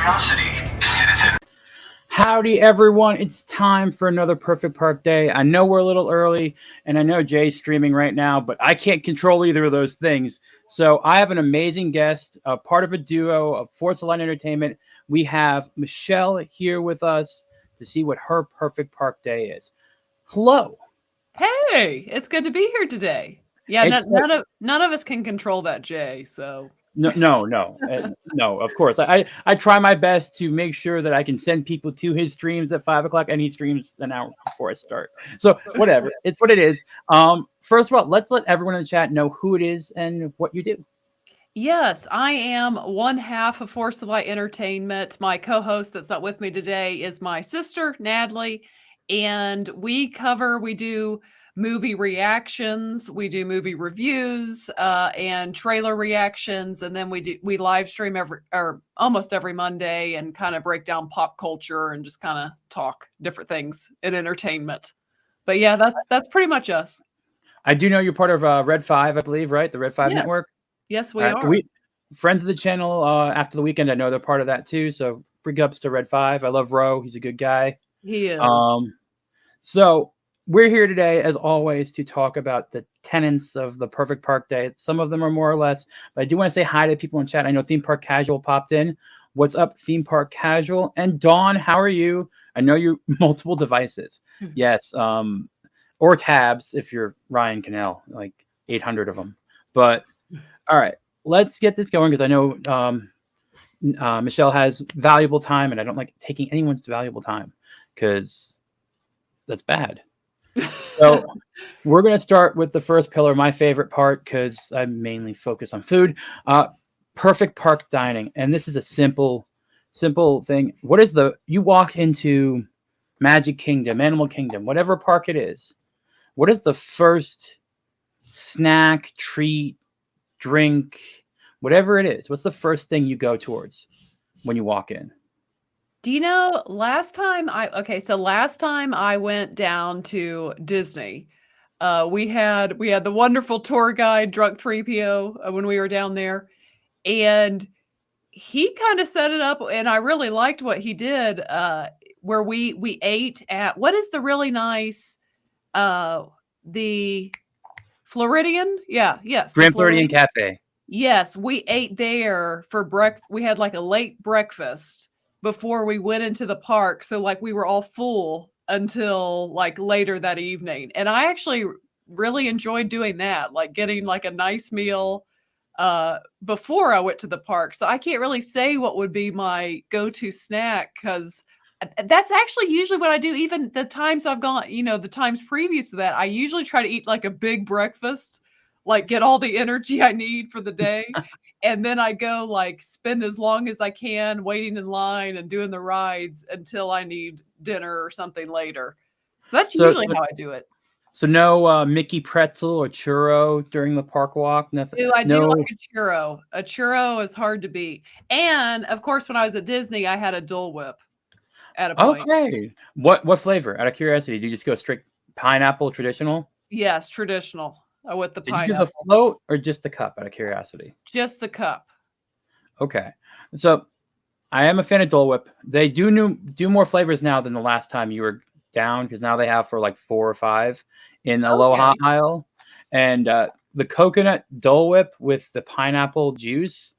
curiosity, citizen. Howdy, everyone. It's time for another Perfect Park Day. I know we're a little early, and I know Jay's streaming right now, but I can't control either of those things. So I have an amazing guest, part of a duo of Force Line Entertainment. We have Michelle here with us to see what her Perfect Park Day is. Hello. Hey, it's good to be here today. Yeah, It's none of us can control that, Jay. So no. Of course, I try my best to make sure that I can send people to his streams at 5 o'clock, and he streams an hour before I start. So whatever, it's what it is. First of all, let's let everyone in the chat know who it is and what you do. yes, I am one half of Force of Light Entertainment. My co-host that's not with me today is my sister, Natalie, and we do movie reactions, we do movie reviews, and trailer reactions, and then we live stream almost every Monday and kind of break down pop culture and just kind of talk different things in entertainment. But yeah, that's pretty much us. I do know you're part of Red 5, I believe, right? The Red 5 Yes. network. Yes, we are. We friends of the channel. After the weekend, I know they're part of that too. So big ups to Red 5. I love Ro. He's a good guy. He is. So we're here today, as always, to talk about the tenets of the Perfect Park Day. Some of them are more or less, but I do want to say hi to people in chat. I know Theme Park Casual popped in. What's up, Theme Park Casual? And Dawn, how are you? I know you multiple devices. Yes. Or tabs if you're Ryan Cannell, like 800 of them. But all right, let's get this going because I know Michelle has valuable time, and I don't like taking anyone's valuable time because that's bad. So we're going to start with the first pillar, my favorite part, because I mainly focus on food. Perfect Park dining. And this is a simple thing. What is you walk into Magic Kingdom, Animal Kingdom, whatever park it is. What is the first snack, treat, drink, whatever it is? What's the first thing you go towards when you walk in? Do you know last time I went down to Disney, we had the wonderful tour guide Drunk 3PO when we were down there, and he kind of set it up, and I really liked what he did. Where we ate at what is the really nice, the Floridian? Yeah, yes, Grand Floridian Cafe. Yes, we ate there for breakfast. We had like a late breakfast before we went into the park. So like we were all full until like later that evening. And I actually really enjoyed doing that, like getting like a nice meal before I went to the park. So I can't really say what would be my go-to snack because that's actually usually what I do. Even the times I've gone, the times previous to that, I usually try to eat like a big breakfast, like get all the energy I need for the day. And then I go like spend as long as I can waiting in line and doing the rides until I need dinner or something later. So that's usually how I do it. So no Mickey pretzel or churro during the park walk? Nothing. I do like a churro. A churro is hard to beat. And of course, when I was at Disney, I had a Dole Whip at a point. Okay. What flavor? Out of curiosity, do you just go straight pineapple traditional? Yes, traditional with the pineapple. Did you use a float or just the cup? Out of curiosity. Just the cup. Okay. So I am a fan of Dole Whip. They do more flavors now than the last time you were down because now they have for like 4 or 5 in the Aloha aisle. And the coconut Dole Whip with the pineapple juice,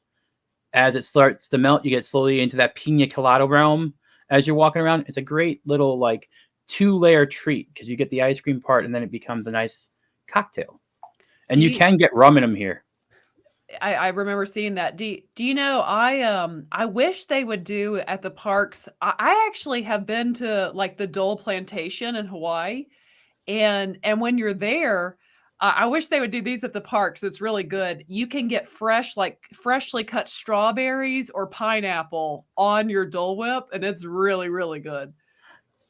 as it starts to melt, you get slowly into that pina colada realm as you're walking around. It's a great little like 2-layer treat because you get the ice cream part and then it becomes a nice cocktail. And you can get rum in them here. I remember seeing that. Do you know, I wish they would do at the parks. I actually have been to like the Dole Plantation in Hawaii. And when you're there, I wish they would do these at the parks. It's really good. You can get freshly cut strawberries or pineapple on your Dole Whip, and it's really, really good.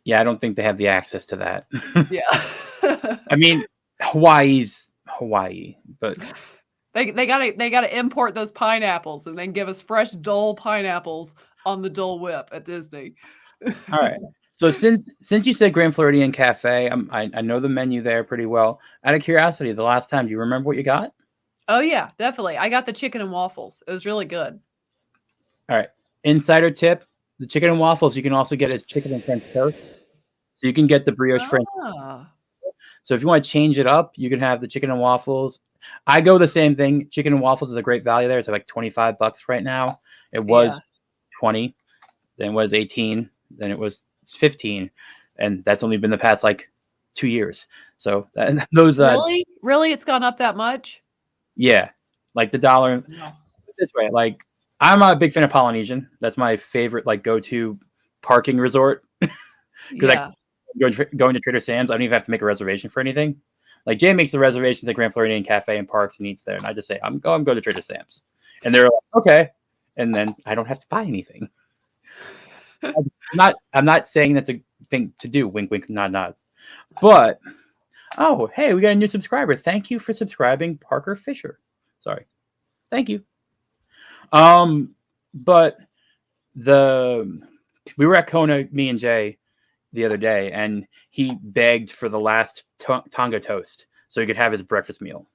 Yeah, I don't think they have the access to that. Yeah. I mean, Hawaii's Hawaii, but they gotta import those pineapples and then give us fresh Dole pineapples on the Dole Whip at Disney. All right. So since you said Grand Floridian Cafe, I know the menu there pretty well. Out of curiosity, the last time, do you remember what you got? Oh yeah, definitely. I got the chicken and waffles. It was really good. All right. insider tip: the chicken and waffles you can also get as chicken and French toast. So you can get the brioche French. Ah, So if you want to change it up, you can have the chicken and waffles. I go the same thing. Chicken and waffles is a great value there. It's like $25 right now. It was yeah. 20, then it was 18, then it was 15, and that's only been the past like 2 years. So those Really? Really? It's gone up that much? yeah, like the dollar No. this way. Like I'm a big fan of Polynesian. That's my favorite like go-to parking resort because like Yeah. going to Trader Sam's, I don't even have to make a reservation for anything. Like Jay makes the reservations at Grand Floridian Cafe and parks and eats there, and I just say I'm going to Trader Sam's, and they're like okay, and then I don't have to buy anything. I'm not saying that's a thing to do. Wink, wink, nod, nod. But oh, hey, we got a new subscriber. Thank you for subscribing, Parker Fisher. Sorry, thank you. But we were at Kona, me and Jay, the other day, and he begged for the last Tonga toast so he could have his breakfast meal.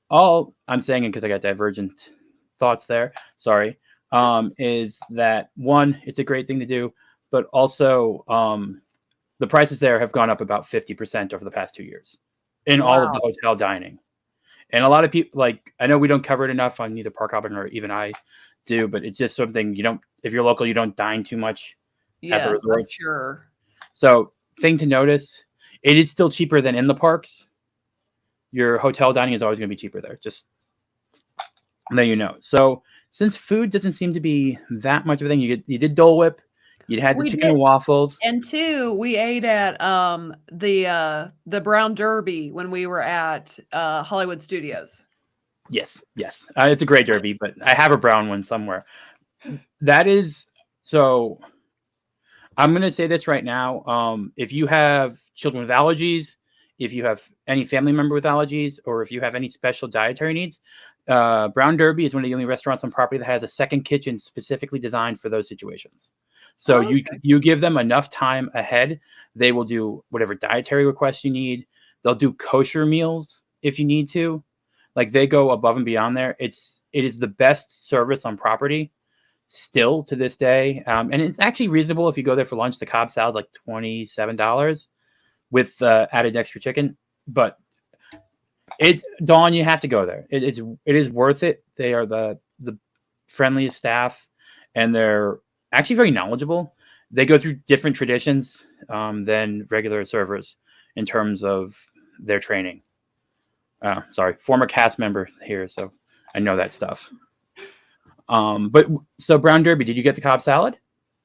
All I'm saying, because I got divergent thoughts there, sorry, is that one, it's a great thing to do, but also the prices there have gone up about 50% over the past 2 years in all of the Wow. hotel dining. And a lot of people, like, I know we don't cover it enough on either Park Hopping or even I do, but it's just something you don't, if you're local, you don't dine too much at the Yes, I'm resorts. sure. So, thing to notice, it is still cheaper than in the parks. Your hotel dining is always going to be cheaper there, just then you know. So, since food doesn't seem to be that much of a thing, you did Dole Whip, you had the We chicken did. and waffles. And two, we ate at the Brown Derby when we were at Hollywood Studios. Yes, yes, it's a great derby, but I have a brown one somewhere. That is so. I'm going to say this right now. If you have children with allergies, if you have any family member with allergies, or if you have any special dietary needs, Brown Derby is one of the only restaurants on property that has a second kitchen specifically designed for those situations. So Oh, you give them enough time ahead, they will do whatever dietary requests you need. They'll do kosher meals if you need to. Like they go above and beyond there. It is the best service on property still to this day. And it's actually reasonable if you go there for lunch. The Cobb salad's like $27 with added extra chicken. But it's Dawn, you have to go there. It is worth it. They are the friendliest staff, and they're actually very knowledgeable. They go through different traditions than regular servers in terms of their training. Sorry, former cast member here, so I know that stuff. But so Brown Derby, did you get the Cobb salad?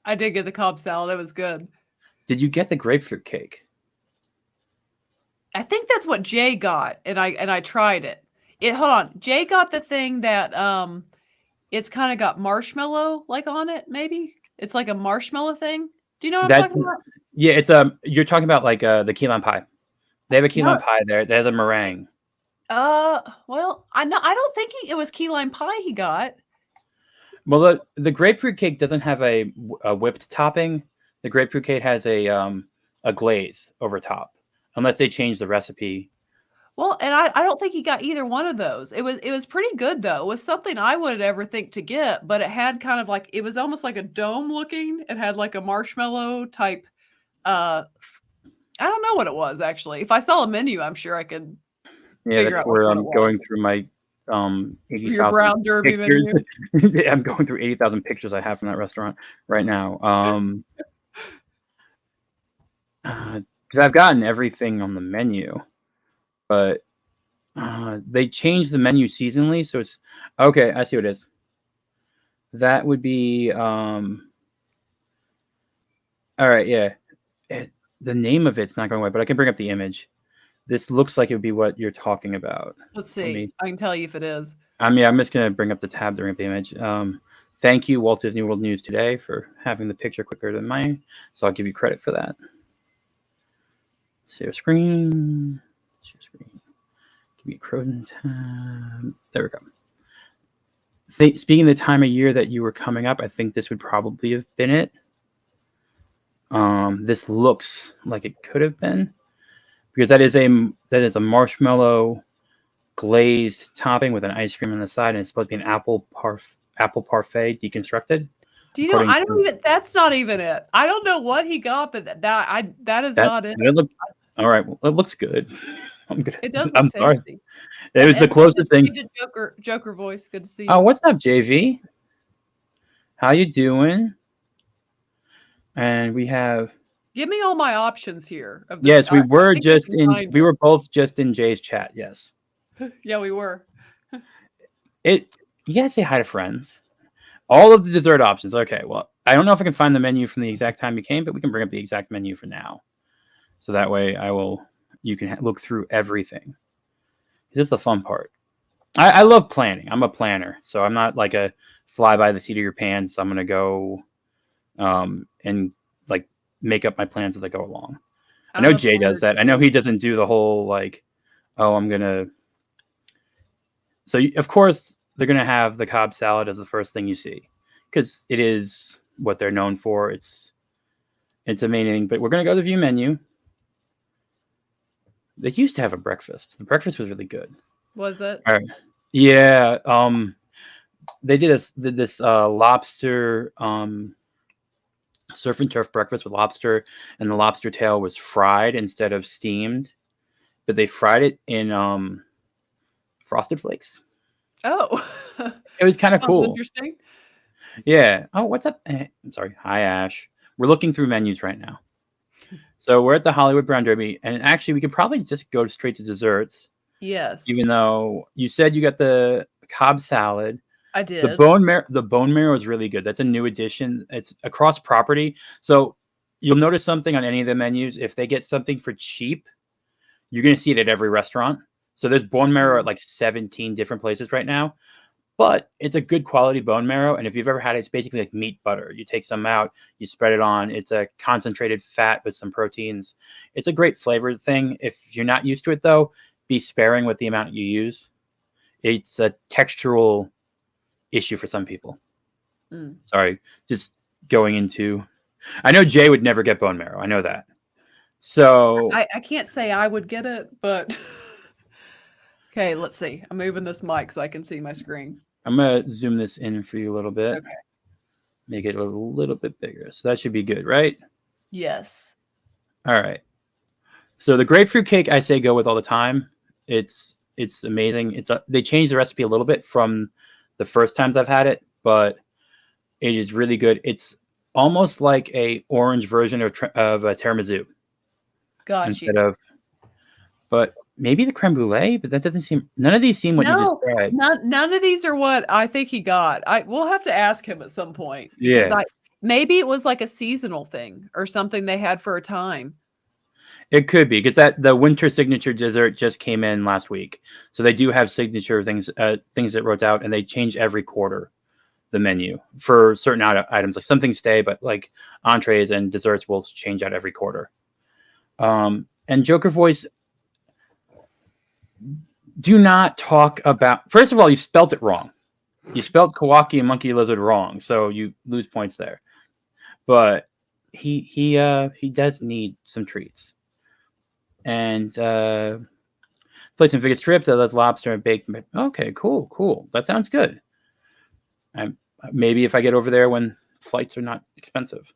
I did get the Cobb salad. It was good. Did you get the grapefruit cake? I think that's what Jay got, and I tried it. Hold on. Jay got the thing that it's kind of got marshmallow like on it, maybe? It's like a marshmallow thing. Do you know what I'm That's talking about? yeah. It's you're talking about like the key lime pie. They have a key No. lime pie there. There's a meringue. Well, I don't think it was key lime pie he got. Well, the grapefruit cake doesn't have a whipped topping. The grapefruit cake has a glaze over top, unless they change the recipe. Well, and I don't think he got either one of those. It was pretty good though. It was something I would ever think to get, but it had kind of like it was almost like a dome looking. It had like a marshmallow type I don't know what it was actually. If I saw a menu, I'm sure I could Yeah, figure that's out which where one it I'm going was. through my Your 80,000 Brown Derby pictures. menu. I'm going through 80,000 pictures I have from that restaurant right now. 'Cause I've gotten everything on the menu, but they change the menu seasonally, so it's okay. I see what it is. That would be all right. Yeah, the name of it's not going away, but I can bring up the image. This looks like it would be what you're talking about. Let's Let see. me. I can tell you if it is. I'm just gonna bring up the tab to bring up the image. Thank you, Walt Disney World News Today, for having the picture quicker than mine. So I'll give you credit for that. Share screen. Share screen. Give me a Croton tab. There we go. Speaking of the time of year that you were coming up, I think this would probably have been it. This looks like it could have been, because that is a marshmallow glazed topping with an ice cream on the side, and it's supposed to be an apple parfait deconstructed. Do you know? according I don't to even. That's not even it. I don't know what he got, but that is that. not it. That look all right. Well, it looks good. I'm good. It does I'm look sorry. tasty. It was the closest thing. She did Joker voice. Good to see Oh, you. what's up, JV? How you doing? And we have Give me all my options here. Of the, yes, we I were think I just can in. find We were both just in Jay's chat. Yes. it. Yeah, we were. It. You gotta say hi to friends. All of the dessert options. Okay. Well, I don't know if I can find the menu from the exact time you came, but we can bring up the exact menu for now. So that way, I will. You can look through everything. This is the fun part. I love planning. I'm a planner, so I'm not like a fly by the seat of your pants. I'm gonna go and like make up my plans as I go along. I know I'm a Jay planner does that. I know too. he doesn't do the whole like, oh, I'm gonna. So of course they're gonna have the Cobb salad as the first thing you see because it is what they're known for. It's amazing. But we're gonna go to the view menu. They used to have a breakfast. The breakfast was really good. Was it? All right. Yeah. They did this lobster surf and turf breakfast with lobster, and the lobster tail was fried instead of steamed, but they fried it in frosted flakes. Oh, It was kind of sounds cool. interesting. Yeah. Oh, what's up? I'm sorry. Hi, Ash. We're looking through menus right now. So we're at the Hollywood Brown Derby, and actually, we could probably just go straight to desserts, Yes, even though you said you got the Cobb salad. I The did. bone marrow is really good. That's a new addition. It's across property. So you'll notice something on any of the menus. If they get something for cheap, you're going to see it at every restaurant. So there's bone marrow at like 17 different places right now. But it's a good quality bone marrow. And if you've ever had it, it's basically like meat butter. You take some out, you spread it on. It's a concentrated fat with some proteins. It's a great flavored thing. If you're not used to it, though, be sparing with the amount you use. It's a textural issue for some people. Mm. Sorry, just going into. I know Jay would never get bone marrow. I know that. So I can't say I would get it, but okay. Let's see. I'm moving this mic so I can see my screen. I'm gonna zoom this in for you a little bit. Okay. Make it a little bit bigger. So that should be good, right? Yes. All right. So the grapefruit cake, I say go with all the time. It's amazing. They changed the recipe a little bit from the first times I've had it, but it is really good. It's almost like a orange version of a tiramisu Got instead you. of, but maybe the creme brulee. But that doesn't seem. None of these seem what you No, described. none of these are what I think he got. We'll have to ask him at some point because Yeah, maybe it was like a seasonal thing or something they had for a time. it could be because the winter signature dessert just came in last week, so they do have signature things, things that wrote out, and they change every quarter the menu for certain items. Like some things stay, but like entrees and desserts will change out every quarter. And Joker voice, do not talk about. First of all, you spelt it wrong. You spelled Kawaki and Monkey Lizard wrong, so you lose points there. But he does need some treats. And play some figure strip that does lobster and bacon. Okay, cool. That sounds good. Maybe if I get over there when flights are not expensive.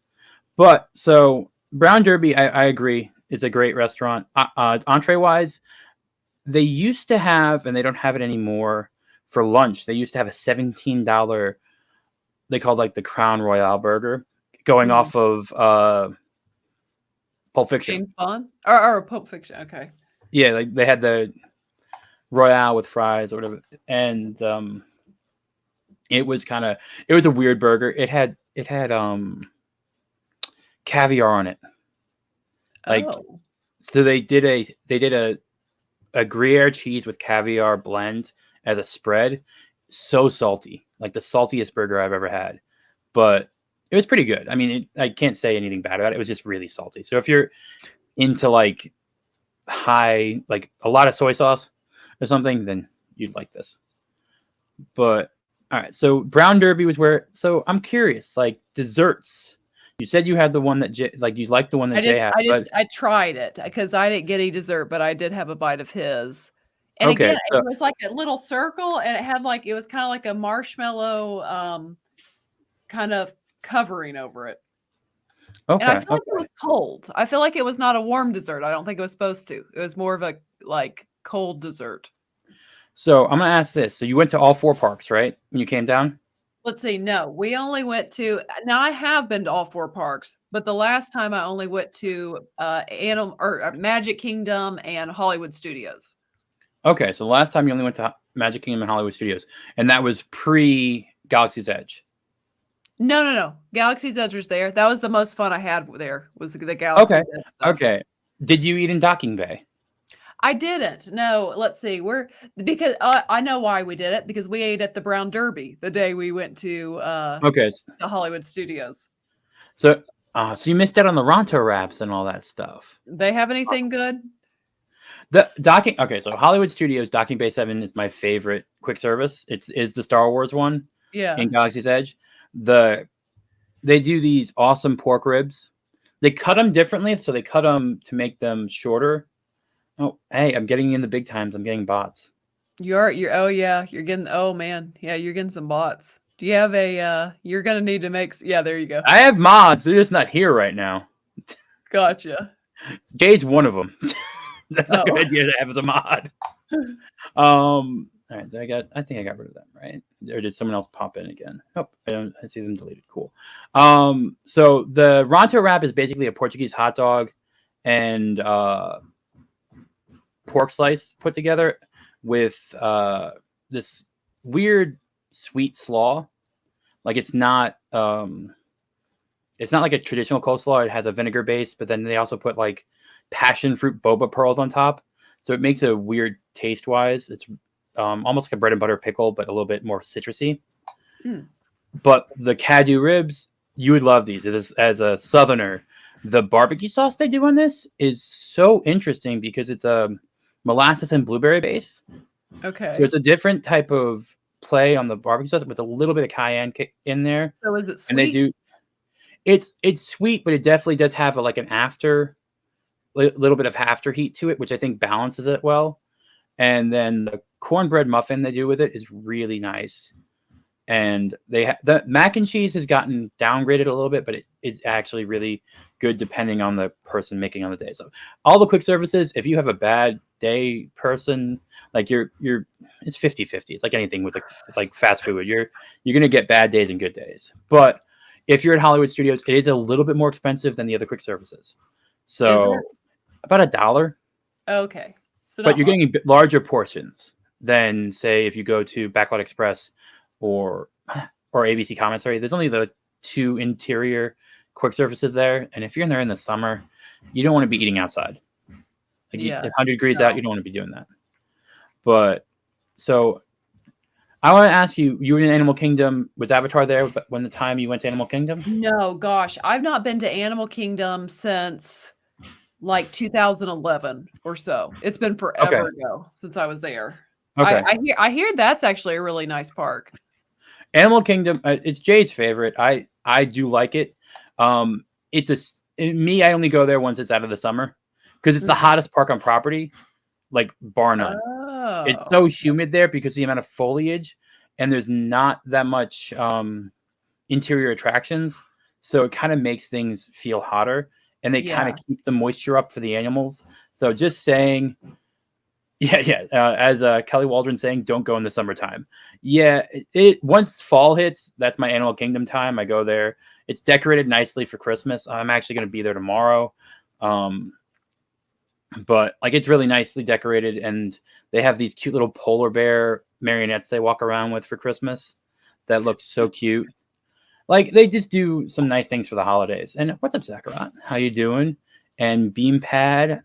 But so Brown Derby, I agree, is a great restaurant. Entree wise, they used to have, and they don't have it anymore. For lunch, they used to have a $17. They called like the Crown Royale burger, going off of Pulp Fiction. James Bond or Pulp Fiction. Okay. Yeah, like they had the Royale with fries or whatever, and it was a weird burger. It had caviar on it. Like, Oh. so they did a Gruyere cheese with caviar blend as a spread. So salty, like the saltiest burger I've ever had. But it was pretty good. I mean, I can't say anything bad about it. It was just really salty. So if you're into like like a lot of soy sauce or something, then you'd like this. But all right, so Brown Derby was where. So I'm curious, like desserts. You said you had the one that you liked the one that Jay had. I tried it because I didn't get any dessert, but I did have a bite of his. And Okay, again, so it was like a little circle, and it was kind of like a marshmallow, kind of covering over it. And I Okay. feel like it was cold. I feel like it was not a warm dessert. I don't think it was supposed to. It was more of a like cold dessert. So I'm gonna ask this. So you went to all 4 parks, right? When you came down? Let's see. No, we only went to now I have been to all 4 parks, but the last time I only went to Animal or Magic Kingdom and Hollywood Studios. Okay. So the last time you only went to Magic Kingdom and Hollywood Studios, and that was pre Galaxy's Edge. No, no, no. Galaxy's Edge was there. That was the most fun I had there. Was the Galaxy's Okay. Edge stuff. Okay. Did you eat in Docking Bay? I didn't. No, let's see. We're because I know why we did it because we ate at the Brown Derby the day we went to Okay. the Hollywood Studios. So so you missed out on the Ronto wraps and all that stuff. They have anything good? The docking. Okay, so Hollywood Studios Docking Bay 7 is my favorite quick service. Is the Star Wars one Yeah. in Galaxy's Edge. They do these awesome pork ribs. They cut them differently, so they cut them to make them shorter. Oh, hey, I'm getting in the big times. I'm getting bots. You're oh yeah, you're getting oh man. Yeah, you're getting some bots. Do you have a you're gonna need to make yeah, there you go. I have mods. They're just not here right now. Gotcha. Jay's one of them. That's a good Oh. idea to have as a mod. All right, so I think I got rid of them, right? Or did someone else pop in again? Nope, I see them deleted. Cool. So the Ronto wrap is basically a Portuguese hot dog and pork slice put together with this weird sweet slaw. Like it's not like a traditional coleslaw. It has a vinegar base, but then they also put like passion fruit boba pearls on top. So it makes a weird taste wise. It's almost like a bread and butter pickle, but a little bit more citrusy. Mm. But the Cadu ribs, you would love these. It is, as a Southerner, the barbecue sauce they do on this is so interesting because it's a molasses and blueberry base. Okay. So it's a different type of play on the barbecue sauce with a little bit of cayenne in there. So is it sweet? And they do. It's sweet, but it definitely does have like an little bit of after heat to it, which I think balances it well. And then the cornbread muffin they do with it is really nice. And the mac and cheese has gotten downgraded a little bit, but it's actually really good depending on the person making on the day. So all the quick services, if you have a bad day person, like it's 50-50. It's like anything with like fast food. You're gonna get bad days and good days. But if you're at Hollywood Studios, it is a little bit more expensive than the other quick services. So about $1. Okay. So but you're getting larger portions than, say, if you go to Backlot Express or ABC Commissary. There's only the 2 interior quick services there, and if you're in there in the summer, you don't want to be eating outside. Like it's 100 degrees out, you don't want to be doing that. But so I want to ask you: you were in Animal Kingdom. Was Avatar there when the time you went to Animal Kingdom? No, gosh, I've not been to Animal Kingdom since like 2011 or so. It's been forever ago since I was there. Okay. I hear that's actually a really nice park. Animal Kingdom, it's Jay's favorite. I do like it. Me, I only go there once it's out of the summer because it's the hottest park on property, like bar none. Oh. It's so humid there because of the amount of foliage, and there's not that much interior attractions, so it kind of makes things feel hotter, and they kind of keep the moisture up for the animals. So just saying, as Kelly Waldron saying, don't go in the summertime. Yeah, once fall hits, that's my Animal Kingdom time. I go there. It's decorated nicely for Christmas. I'm actually going to be there tomorrow. But like it's really nicely decorated, and they have these cute little polar bear marionettes they walk around with for Christmas that look so cute. Like they just do some nice things for the holidays. And what's up, Zachariah? How you doing? And Beampad,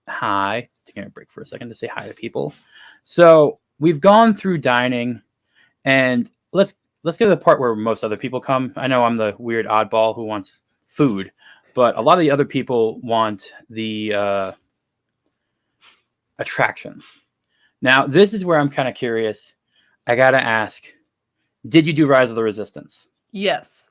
hi. Taking a break for a second to say hi to people. So we've gone through dining, and let's go to the part where most other people come. I know I'm the weird oddball who wants food, but a lot of the other people want the attractions. Now, this is where I'm kind of curious. I gotta ask, did you do Rise of the Resistance? Yes.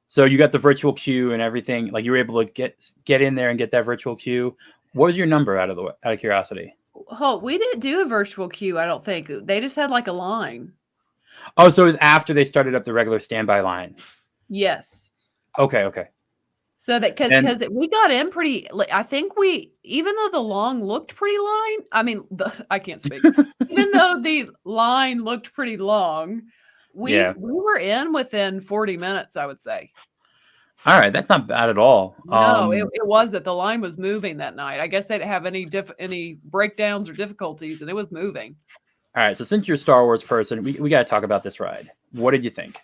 So you got the virtual queue and everything. Like you were able to get in there and get that virtual queue. What was your number out of curiosity? Oh, we didn't do a virtual queue, I don't think. They just had like a line. Oh, so it was after they started up the regular standby line. Yes. Okay. So that And because we got in pretty, I think we, even though the long looked pretty line, I mean, I can't speak. Even though the line looked pretty long, yeah. we were in within 40 minutes, I would say. All right, that's not bad at all. No, it wasn't. The line was moving that night. I guess they didn't have any breakdowns or difficulties, and it was moving. All right, so since you're a Star Wars person, we got to talk about this ride. What did you think?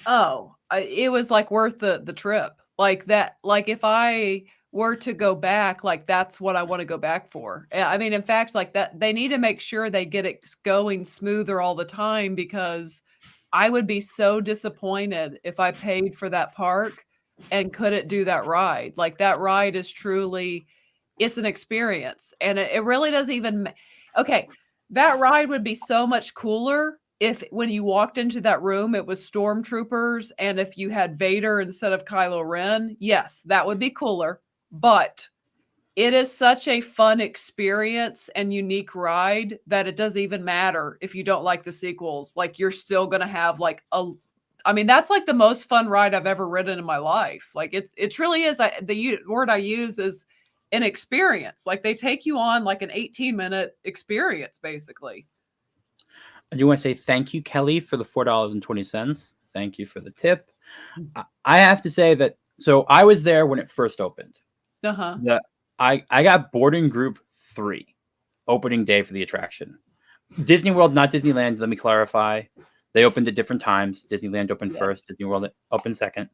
Oh, it was like worth the trip. Like that, like if I were to go back, like that's what I want to go back for. I mean, in fact, like that, they need to make sure they get it going smoother all the time because I would be so disappointed if I paid for that park and couldn't do that ride. Like that ride is truly, it's an experience, and it really doesn't even. Okay, that ride would be so much cooler if when you walked into that room, it was stormtroopers, and if you had Vader instead of Kylo Ren, yes, that would be cooler. But it is such a fun experience and unique ride that it doesn't even matter if you don't like the sequels. Like you're still gonna have like a. I mean, that's like the most fun ride I've ever ridden in my life. Like it truly is. The word I use is an experience. Like they take you on like an 18-minute experience, basically. I do want to say thank you, Kelly, for the $4.20. Thank you for the tip. I have to say that so I was there when it first opened. Uh-huh. The I got boarding group 3 opening day for the attraction. Disney World, not Disneyland. Let me clarify. They opened at different times. Disneyland opened Yes. first. Disney World opened second.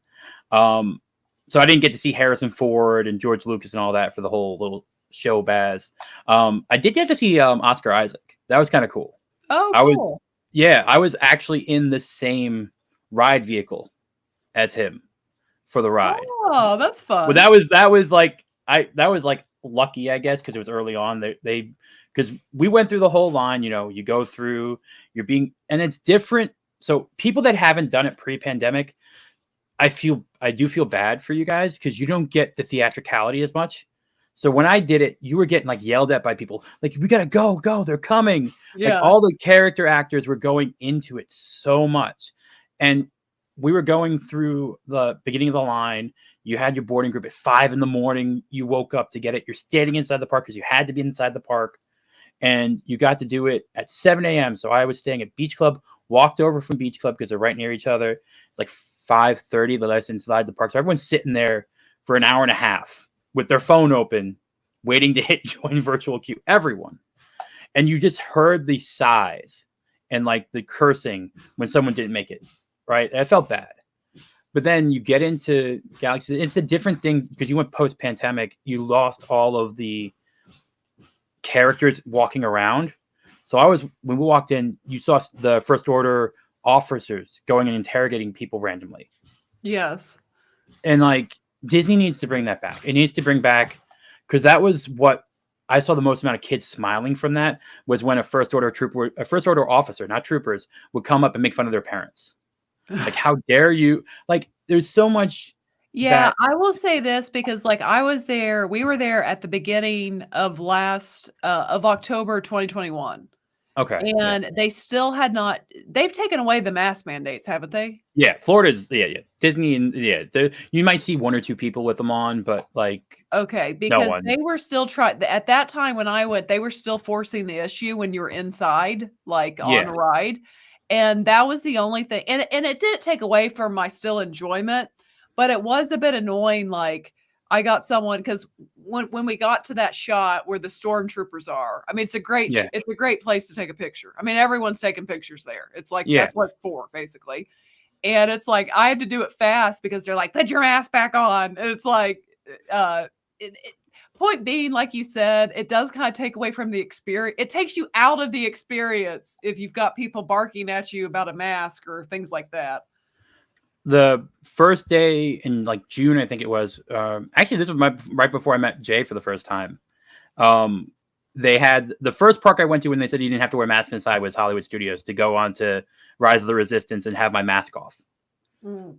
So I didn't get to see Harrison Ford and George Lucas and all that for the whole little show Baz. I did get to see Oscar Isaac. That was kind of cool. Oh, I was cool. I was actually in the same ride vehicle as him for the ride. Oh, that's fun. But that was like lucky, I guess, because it was early on. They because we went through the whole line. You know, you go through, and it's different. So people that haven't done it pre-pandemic, I do feel bad for you guys because you don't get the theatricality as much. So when I did it, you were getting like yelled at by people, like we gotta go, they're coming. Like Yeah. all the character actors were going into it so much, and we were going through the beginning of the line. You had your boarding group at 5 a.m. You woke up to get it. You're standing inside the park because you had to be inside the park, and you got to do it at 7 a.m. So I was staying at Beach Club, walked over from Beach Club because they're right near each other. It's like 5:30. The less inside the park, so everyone's sitting there for an hour and a half with their phone open, waiting to hit join virtual queue. Everyone, and you just heard the sighs and like the cursing when someone didn't make it. Right, I felt bad. But then you get into Galaxy. It's a different thing because you went post-pandemic. You lost all of the characters walking around. So when we walked in, you saw the First Order officers going and interrogating people randomly. Yes. And like Disney needs to bring that back. It needs to bring back because that was what I saw the most amount of kids smiling from. That was when a First Order officer, not troopers, would come up and make fun of their parents. Like, how dare you? Like, there's so much. Yeah, I will say this because like we were there at the beginning of of October 2021. Okay. And they still they've taken away the mask mandates, haven't they? Yeah, Florida's Disney and you might see 1 or 2 people with them on, but like okay, because they were still trying at that time when I went, they were still forcing the issue when you were inside, like on a ride. And that was the only thing. And it didn't take away from my still enjoyment, but it was a bit annoying. Like I got someone because when we got to that shot where the stormtroopers are, I mean, it's a great place to take a picture. I mean, everyone's taking pictures there. It's like that's what for basically. And it's like I had to do it fast because they're like, put your ass back on. And it's like, point being, like you said, it does kind of take away from the experience. It takes you out of the experience if you've got people barking at you about a mask or things like that. The first day in like June, I think it was. Actually, this was right before I met Jay for the first time. They had the first park I went to when they said you didn't have to wear masks inside was Hollywood Studios to go on to Rise of the Resistance and have my mask off. Mm.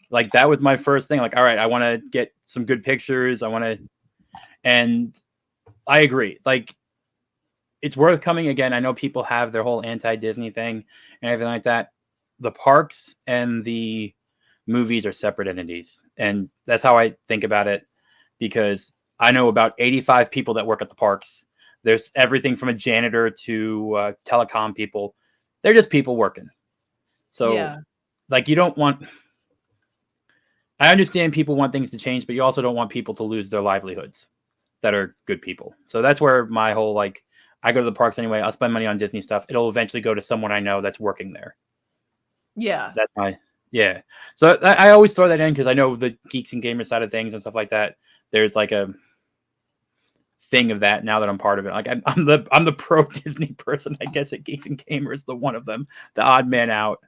Like that was my first thing. Like, all right, I want to get some good pictures. And I agree. Like, it's worth coming again. I know people have their whole anti-Disney thing and everything like that. The parks and the movies are separate entities, and that's how I think about it. Because I know about 85 people that work at the parks. There's everything from a janitor to telecom people. They're just people working. So, Yeah. like, you don't want. I understand people want things to change, but you also don't want people to lose their livelihoods that are good people. So that's where my whole like, I go to the parks anyway. I'll spend money on Disney stuff. It'll eventually go to someone I know that's working there. Yeah. That's my yeah. So I always throw that in because I know the geeks and gamers side of things and stuff like that. There's like a thing of that now that I'm part of it. Like I'm the pro Disney person, I guess, at Geeks and Gamers, the one of them, the odd man out.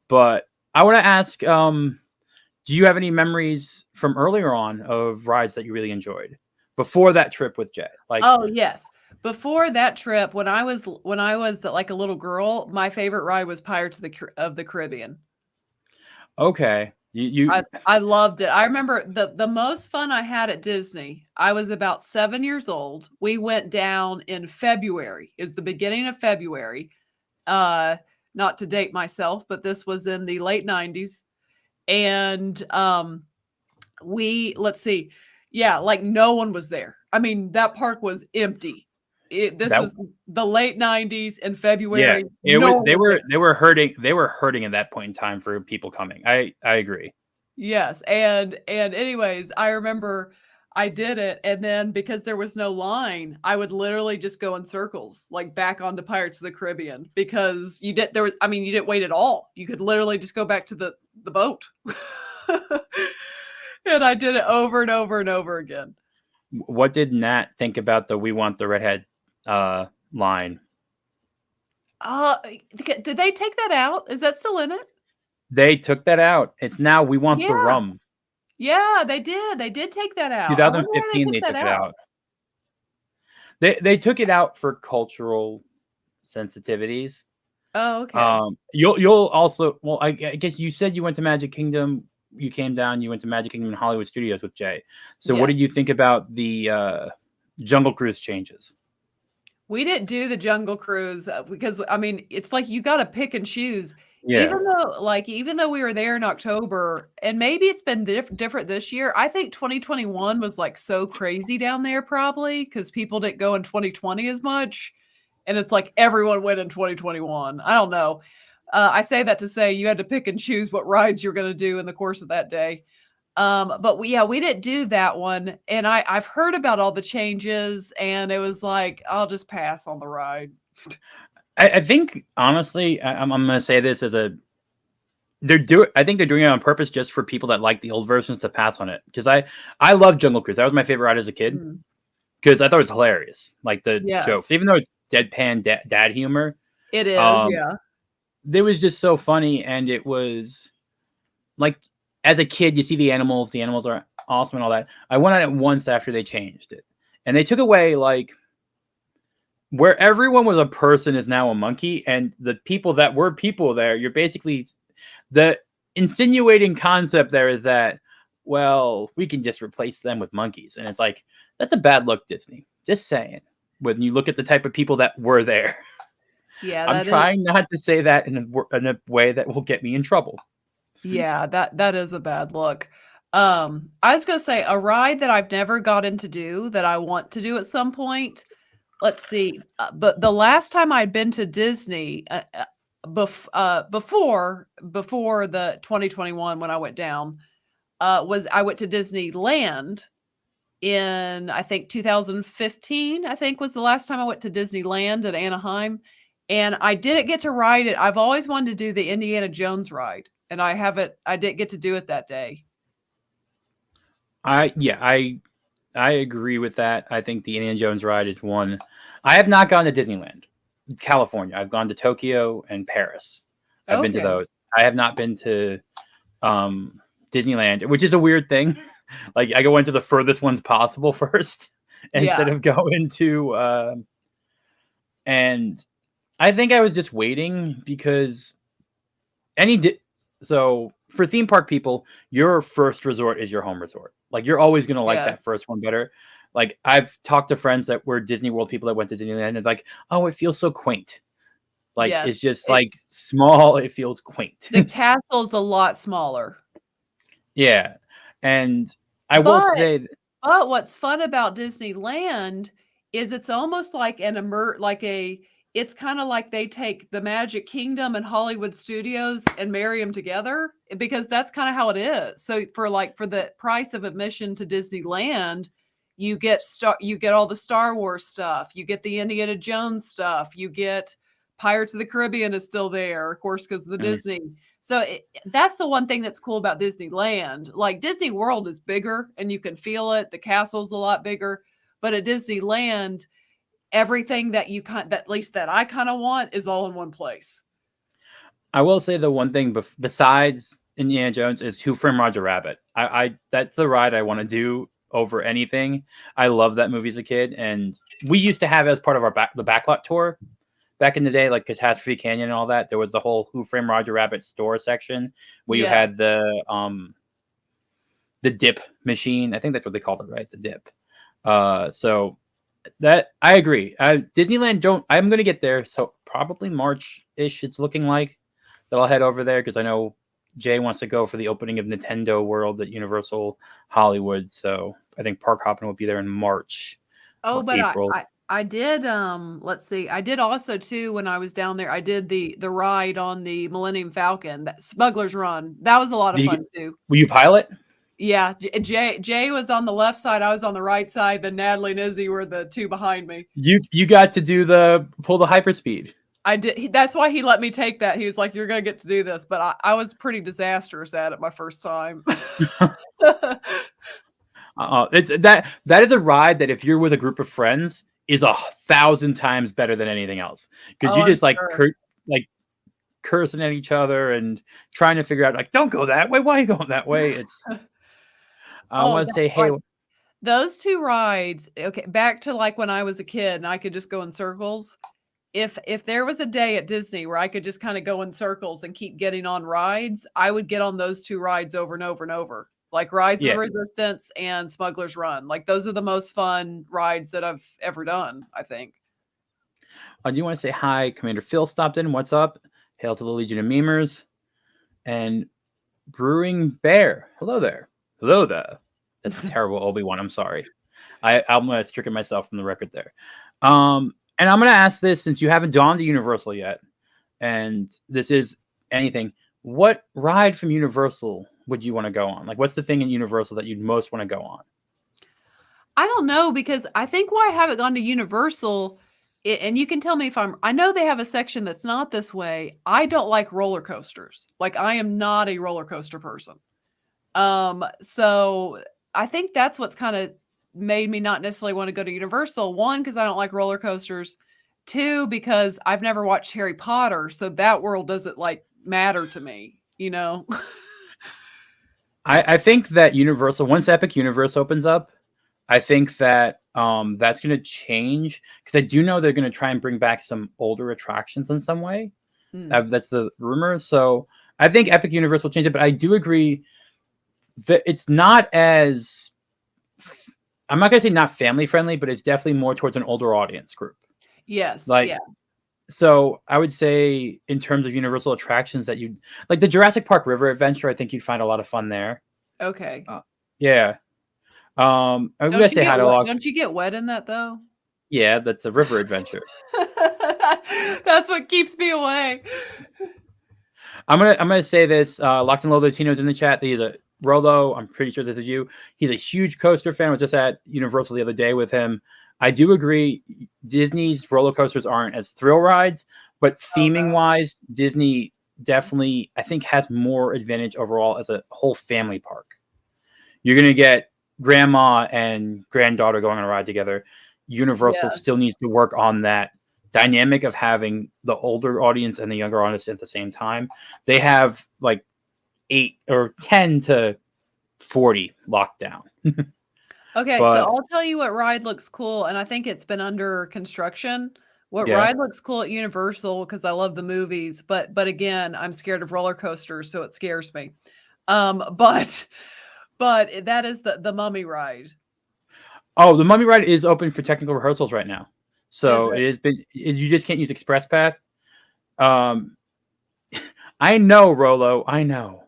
But I want to ask, do you have any memories from earlier on of rides that you really enjoyed before that trip with Jay? Like, Oh, yes. Before that trip, when I was like a little girl, my favorite ride was Pirates of the Caribbean. okay, you I loved it. I remember the most fun I had at Disney. I was about 7 years old. We went down in February. Is the beginning of February. Uh, Not to date myself, but this was in the late 90s. And we let's see. Yeah, like no one was there. I mean, that park was empty. This that was the late 90s in yeah, February. it No was one was there. they were hurting at that point in time for people coming. I agree. Yes, and anyways, I remember I did it, and then because there was no line, I would literally just go in circles, like back onto Pirates of the Caribbean, because you didn't wait at all. You could literally just go back to the boat. And I did it over and over and over again. What did Nat think about the "We Want the Redhead" line? Uh, did they take that out? Is that still in it? They took that out. It's now "We Want the Yeah. Rum." Yeah, they did. They did take that out. I wonder why they 2015, took they that took it out. out. They took it out for cultural sensitivities. Oh, okay. You'll also well, I guess you said you went to Magic Kingdom. You came down. You went to Magic Kingdom and Hollywood Studios with Jay. So, what Yeah. did you think about the Jungle Cruise changes? We didn't do the Jungle Cruise because I mean, it's like you got to pick and choose. Yeah, Even though we were there in October, and maybe it's been different this year. I think 2021 was like so crazy down there probably because people didn't go in 2020 as much, and it's like everyone went in 2021. I don't know. I say that to say you had to pick and choose what rides you're going to do in the course of that day. But we didn't do that one, and I've heard about all the changes, and it was like I'll just pass on the ride. I think honestly, I'm going to say this as a I think they're doing it on purpose just for people that like the old versions to pass on it. Because I love Jungle Cruise. That was my favorite ride as a kid Mm. because I thought it was hilarious, like the jokes, Yes, even though it's deadpan dad humor. it is. Um, Yeah, it was just so funny, and it was like as a kid, you see the animals are awesome and all that. I went on it once after they changed it, and they took away like where everyone was a person is now a monkey, and the people that were people there, you're basically the insinuating concept there is that well, we can just replace them with monkeys, and it's like that's a bad look, Disney. Just saying. When you look at the type of people that were there, yeah, I'm that is. trying not to say that in a way that will get me in trouble. Yeah, that is a bad look. I was gonna say a ride that I've never gotten to do that I want to do at some point. Let's see. But the last time I'd been to Disney, before the 2021 when I went down, was I went to Disneyland in I think 2015. I think was the last time I went to Disneyland at Anaheim, and I didn't get to ride it. I've always wanted to do the Indiana Jones ride, and I haven't. I didn't get to do it that day. I agree with that. I think the Indiana Jones ride is one. I have not gone to Disneyland, California. I've gone to Tokyo and Paris. I've been to Okay. those. I have not been to Disneyland, which is a weird thing. Like I go into the furthest ones possible first instead Yeah. of going to. And I think I was just waiting because any so for theme park people, your first resort is your home resort. Like you're always gonna like Yeah. that first one better. Like I've talked to friends that were Disney World people that went to Disneyland and it's like, oh, it feels so quaint. Like Yes. it's just It like small, it feels quaint. the castle's a lot smaller. Yeah, and I will But say, what's fun about Disneyland is it's almost like it's kind of like they take the Magic Kingdom and Hollywood Studios and marry them together because that's kind of how it is. So for the price of admission to Disneyland, you get all the Star Wars stuff, you get the Indiana Jones stuff, you get Pirates of the Caribbean is still there, of course, because of the mm, Disney. So that's the one thing that's cool about Disneyland. Like Disney World is bigger and you can feel it. The castle's a lot bigger, but at Disneyland, everything that at least that I kind of want is all in one place. I will say the one thing besides Indiana Jones is Who Framed Roger Rabbit. I that's the ride I want to do over anything. I love that movie as a kid, and we used to have it as part of the backlot tour back in the day, like Catastrophe Canyon and all that. There was the whole Who Framed Roger Rabbit store section where you Yeah. had the dip machine. I think that's what they called it, right? The dip. So that I agree. Disneyland don't. I'm gonna get there. So probably March ish. It's looking like that I'll head over there because I know Jay wants to go for the opening of Nintendo World at Universal Hollywood. So I think Park Hopping will be there in March Oh, or but April. I did let's see. I did also too when I was down there. I did the ride on the Millennium Falcon, that Smuggler's Run. That was a lot of Did you, fun too. will you pilot? Yeah, Jay was on the left side, I was on the right side, then Natalie and Izzy were the two behind me. You got to do the pull the hyperspeed. I did. That's why he let me take that. He was like, "You're gonna get to do this," but I was pretty disastrous at it my first time. It's that is a ride that if you're with a group of friends is 1,000 times better than anything else because Oh, you I'm just like sure. like cursing at each other and trying to figure out like don't go that way. Why are you going that way? It's I Oh, want to say hey. those two rides. Okay, back to like when I was a kid and I could just go in circles. If there was a day at Disney where I could just kind of go in circles and keep getting on rides, I would get on those two rides over and over and over. Like Rise of the Yeah, Resistance and Smuggler's Run. Like those are the most fun rides that I've ever done, I think. I do want to say hi. Commander Phil stopped in. What's up? Hail to the Legion of Memers and Brewing Bear. Hello there. Hello there. That's a terrible Obi-Wan. I'm sorry. I'm gonna stricken myself from the record there. And I'm gonna ask this since you haven't gone to Universal yet, and this is anything. What ride from Universal would you want to go on? Like, what's the thing in Universal that you'd most want to go on? I don't know because I think why I haven't gone to Universal, and you can tell me if I know they have a section that's not this way. I don't like roller coasters. Like I am not a roller coaster person. So I think that's what's kind of made me not necessarily want to go to Universal. One, because I don't like roller coasters. Two, because I've never watched Harry Potter, so that world doesn't like matter to me, you know? I think that Universal once Epic Universe opens up, I think that that's going to change because I do know they're going to try and bring back some older attractions in some way. Mm, That's the rumor. So I think Epic Universe will change it, but I do agree that it's not as I'm not going to say not family friendly, but it's definitely more towards an older audience group. yes, Like yeah, so I would say in terms of Universal attractions that you like the Jurassic Park River Adventure, I think you'd find a lot of fun there. okay. Yeah. I'm gonna say hi to Log. Don't you get wet in that though? Yeah, that's a river adventure. That's what keeps me away. I'm gonna say this. Locked and Low Latino's in the chat. He's a Rolo. I'm pretty sure this is you. He's a huge coaster fan. I was just at Universal the other day with him. I do agree. Disney's roller coasters aren't as thrill rides, but Oh theming no. wise, Disney definitely I think has more advantage overall as a whole family park. You're gonna get grandma and granddaughter going on a ride together. Universal still Yes. needs to work on that dynamic of having the older audience and the younger audience at the same time. They have like 8 or 10 to 40 locked down. Okay, so But I'll tell you what ride looks cool, and I think it's been under construction. What yeah, ride looks cool at Universal because I love the movies, but again, I'm scared of roller coasters, so it scares me. But that is the Mummy ride. oh, the Mummy Ride is open for technical rehearsals right now. Is So it? it has been. You just can't use Express Pass. Um, I know, Rolo. I know.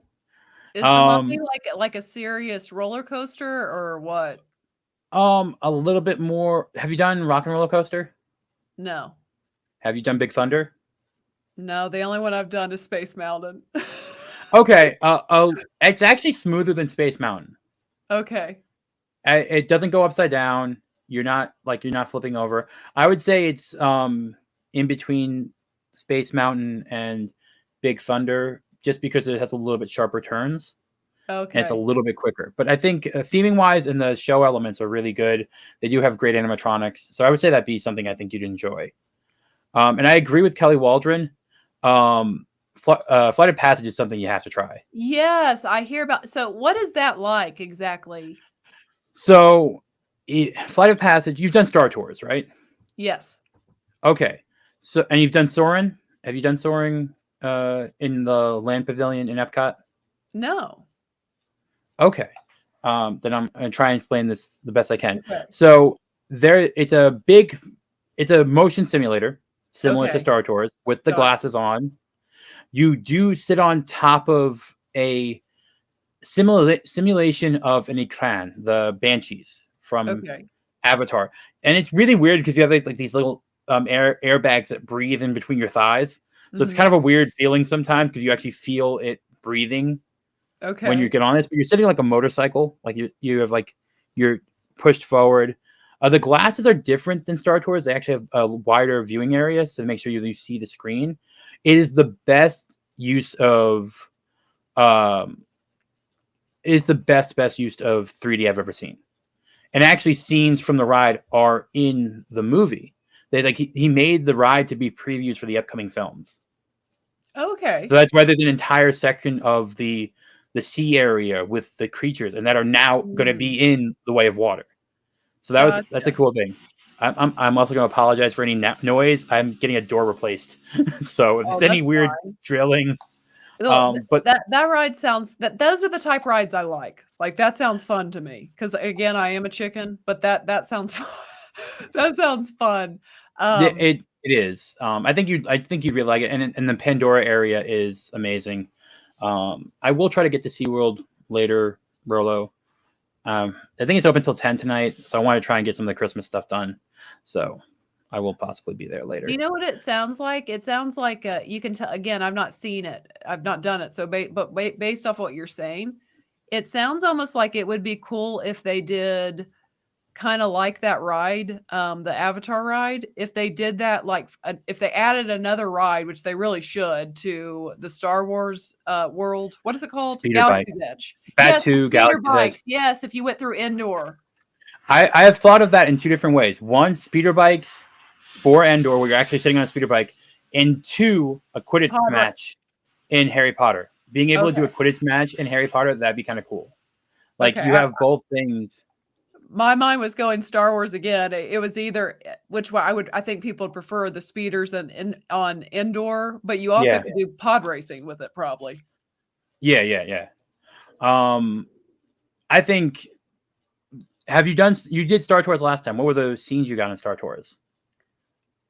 Is the Um, Mummy like a serious roller coaster or what? a little bit more. Have you done Rock and Roller Coaster? No. Have you done Big Thunder? No, the only one I've done is Space Mountain. Okay. It's actually smoother than Space Mountain. Okay. It doesn't go upside down. You're not flipping over. I would say it's in between Space Mountain and Big Thunder, just because it has a little bit sharper turns and it's a Okay. little bit quicker. But I think theming wise and the show elements are really good. They do have great animatronics, so I would say that'd be something I think you'd enjoy. And I agree with Kelly Waldron. Flight of Passage is something you have to try. Yes, I hear about. So, what is that like exactly? So, Flight of Passage, you've done Star Tours, right? Yes. Okay. So, and you've done Soarin'? Have you done Soaring in the Land Pavilion in Epcot? No. Okay. Then I'm gonna try and explain this the best I can. Okay. So it's a motion simulator similar to Okay. Star Tours with the Got glasses on. You do sit on top of a simulation of an Ikran, the Banshees it. from Okay. Avatar, and it's really weird because you have like these little airbags that breathe in between your thighs. So it's Mhm. kind of a weird feeling sometimes because you actually feel it breathing when you Okay. get on this, but you're sitting like a motorcycle, like you have like you're pushed forward. The glasses are different than Star Tours. They actually have a wider viewing area, so to make sure you see the screen. It is the best use of um, it is the best use of 3D I've ever seen. And actually, scenes from the ride are in the movie. They like he made the ride to be previews for the upcoming films. So Okay. that's why there's an entire section of the sea area with the creatures, and that are now going to Mm, be in the Way of Water. So that's a gotcha. cool thing. I'm also going to apologize for any noise. I'm getting a door replaced, so if Oh, there's that's any weird fine. drilling, Well, but that ride sounds that those are the type rides I like. Like that sounds fun to me because again, I am a chicken, but that sounds that sounds fun. Um, it is. I think you'd really like it, and the Pandora area is amazing. I will try to get to SeaWorld later, Rolo. I think it's open till 10 tonight, so I want to try and get some of the Christmas stuff done. So I will possibly be there do you later. know what it sounds like? It sounds like you can tell. Again, I've not seen it. I've not done it. So, based off what you're saying, it sounds almost like it would be cool if they did kind of like that ride, the Avatar ride. If they did that, like if they added another ride, which they really should, to the Star Wars world. What is it called? Speeder bike, Galaxy's Edge. Yes, the Batu, speeder Galaxy's Edge. bikes. Yes, if you went through Endor. I have thought of that in two different ways. One, speeder bikes for Endor, where you're actually sitting on a speeder bike, and two, a Quidditch Pod ra- match in Harry Potter. Being able to do a Okay. Quidditch match in Harry Potter, that'd be kind of cool. Like Okay. you have both things. My mind was going Star Wars again. It was either which one I think people would prefer the speeders and on Endor, but you also Yeah, could do pod racing with it probably. yeah. Um, I think. Have you done? You did Star Tours last time. What were the scenes you got in Star Tours?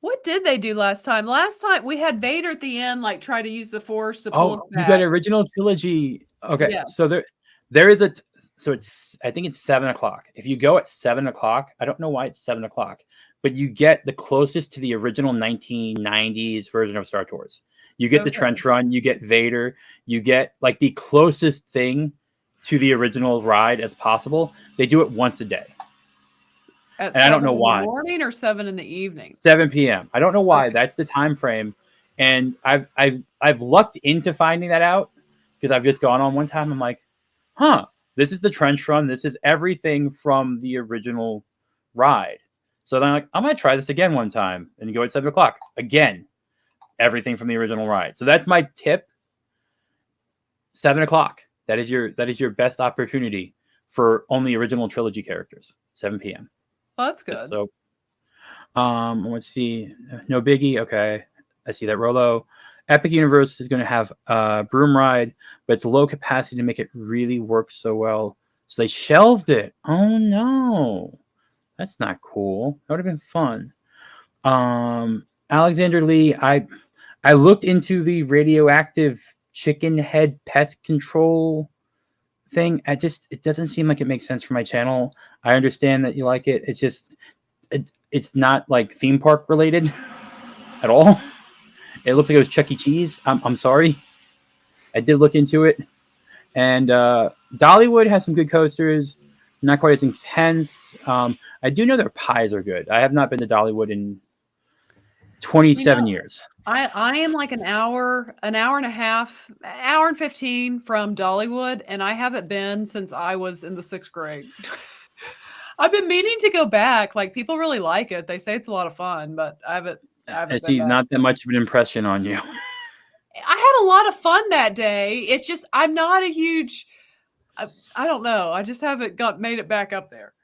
What did they do last time? Last time we had Vader at the end, like try to use the Force to pull us Oh, you got back. original trilogy. Okay, so Yes. there is so it's I think it's 7 o'clock. If you go at 7 o'clock, I don't know why it's 7 o'clock, but you get the closest to the original 1990s version of Star Tours. You get the Okay. trench run, you get Vader, you get like the closest thing to the original ride as possible. They do it once a day, At and I don't 7 know in the why. morning or 7 in the evening? 7 p.m. I don't know why. Okay. That's the time frame, and I've lucked into finding that out because I've just gone on one time. I'm like, huh, this is the trench run. This is everything from the original ride. So then I'm like, I'm gonna try this again one time, and you go at 7 o'clock again. Everything from the original ride. So that's my tip. 7 o'clock. That is your best opportunity for only original trilogy characters. 7 p.m. Well, that's good. So let's see. No biggie. Okay. I see that Rolo. Epic Universe is going to have a broom ride, but it's low capacity to make it really work so well. So they shelved it. Oh no. That's not cool. That would have been fun. Alexander Lee, I looked into the radioactive chicken head pest control thing, it doesn't seem like it makes sense for my channel. I understand that you like it. It's just it's not like theme park related at all. It looks like it was Chuck E. Cheese. I'm sorry. I did look into it, and Dollywood has some good coasters. Not quite as intense. I do know their pies are good. I have not been to Dollywood in You 27 know, years. I am like an hour and a half, hour and 15 from Dollywood, and I haven't been since I was in the 6th grade. I've been meaning to go back. Like people really like it. They say it's a lot of fun, but I I haven't been see back. not that much of an impression on you. I had a lot of fun that day. It's just I'm not a huge I don't know. I just haven't got made it back up there.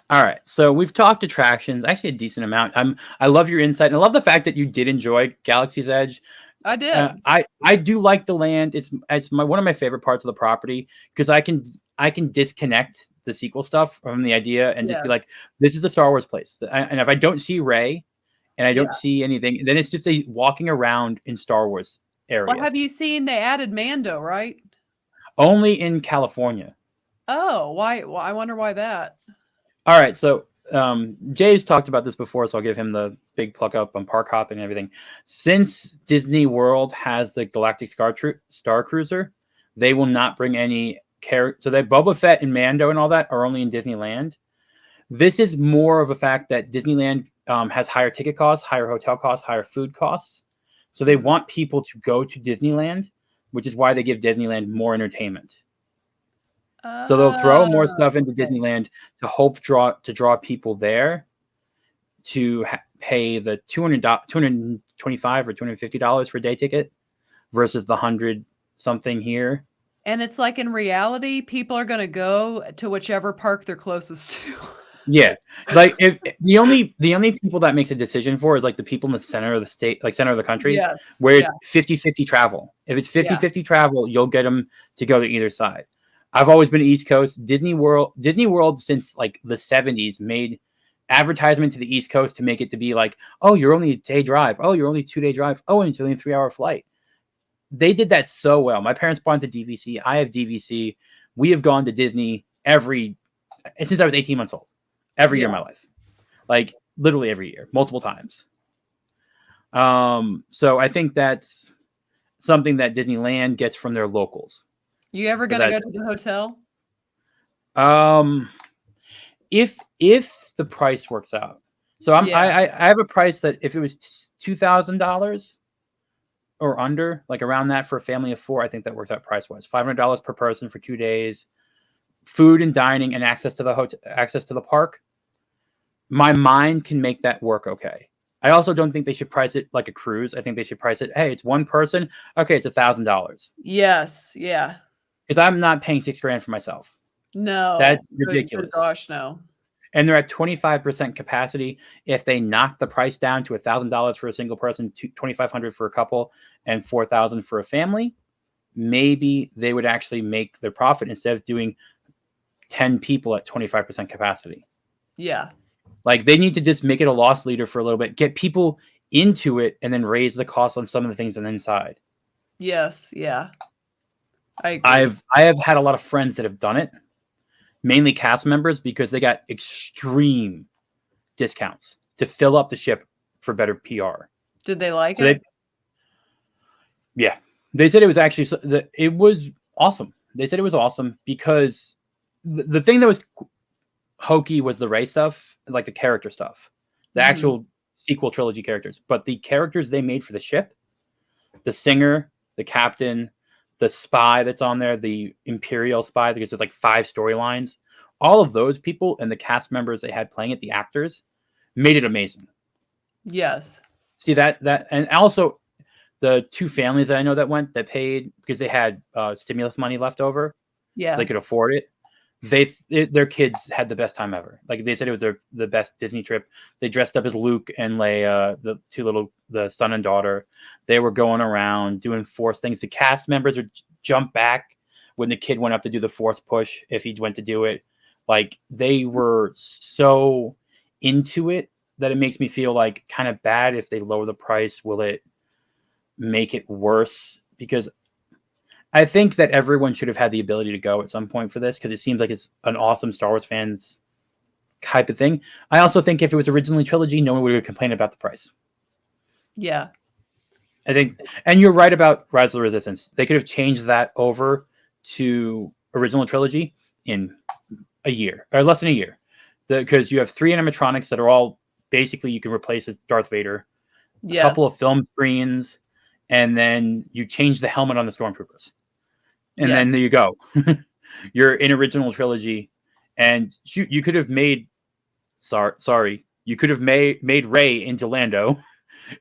All right, so we've talked attractions, actually a decent amount. I love your insight, and I love the fact that you did enjoy Galaxy's Edge. I did. I do like the land. It's one of my favorite parts of the property because I can disconnect the sequel stuff from the idea and just Yeah. be like, this is the Star Wars place. And if I don't see Rey and I Yeah. don't see anything, then it's just a walking around in Star Wars Well, area. have you seen they added Mando, right? Only in California. Oh, why? Well, I wonder why that. All right, so Jay's talked about this before, so I'll give him the big pluck up on park hopping and everything. Since Disney World has the Galactic Star Cruiser, they will not bring any character. So that Boba Fett and Mando and all that are only in Disneyland. This is more of a fact that Disneyland has higher ticket costs, higher hotel costs, higher food costs. So they want people to go to Disneyland, which is why they give Disneyland more entertainment. So they'll throw more stuff into Okay. Disneyland to draw people there to pay the $225 or $250 for a day ticket versus the 100 something here. And it's like in reality, people are going to go to whichever park they're closest to. Yeah, like if the only people that makes a decision for is like the people in the center of the state, like center of the country, Yes. where Yeah. it's 50-50 travel. If it's 50-50 Yeah. travel, you'll get them to go to either side. I've always been East Coast. Disney World since like the 70s made advertisement to the East Coast to make it to be like, oh, you're only a day drive. Oh, you're only a 2-day drive. Oh, and it's only a 3-hour flight. They did that so well. My parents bought into DVC. I have DVC. We have gone to Disney since I was 18 months old. Every year of my life, like literally every year, multiple times. So I think that's something that Disneyland gets from their locals. You ever going to go to the hotel? If the price works out, so I have a price that if it was $2,000 or under, like around that for a family of 4, I think that works out price wise. $500 per person for 2 days, food and dining and access to the park. My mind can make that work okay. I also don't think they should price it like a cruise. I think they should price it, hey, it's one person. Okay, it's $1,000. Yes. Yeah. Because I'm not paying $6,000 for myself. No. That's ridiculous. Good gosh, no. And they're at 25% capacity. If they knock the price down to $1,000 for a single person, $2,500 for a couple, and $4,000 for a family, maybe they would actually make their profit instead of doing 10 people at 25% capacity. Yeah. Like they need to just make it a loss leader for a little bit, get people into it, and then raise the cost on some of the things on the inside. Yes. Yeah. I agree. I have had a lot of friends that have done it, mainly cast members, because they got extreme discounts to fill up the ship for better PR. Did they like it? Yeah, they said it was actually it was awesome. They said it was awesome because the thing that was hokey was the Rey stuff, like the character stuff, the actual sequel trilogy characters. But the characters they made for the ship, the singer, the captain, the spy that's on there, the Imperial spy, because there's like 5 storylines. All of those people and the cast members they had playing it, the actors, made it amazing. Yes. See that and also the 2 families that I know that paid because they had stimulus money left over. Yeah. So they could afford it. Their kids had the best time ever. Like they said, it was the best Disney trip. They dressed up as Luke and Leia, the son and daughter. They were going around doing Force things. The cast members would jump back when the kid went up to do the Force push if he went to do it. Like they were so into it that it makes me feel like kind of bad if they lower the price. Will it make it worse? Because I think that everyone should have had the ability to go at some point for this because it seems like it's an awesome Star Wars fans type of thing. I also think if it was originally trilogy, no one would have complained about the price. Yeah. I think, and you're right about Rise of the Resistance. They could have changed that over to original trilogy in a year or less than a year, because you have 3 animatronics that are all basically you can replace as Darth Vader, a couple of film screens, and then you change the helmet on the stormtroopers, and then there you go. You're in original trilogy, and you could have made you could have made Rey into Lando,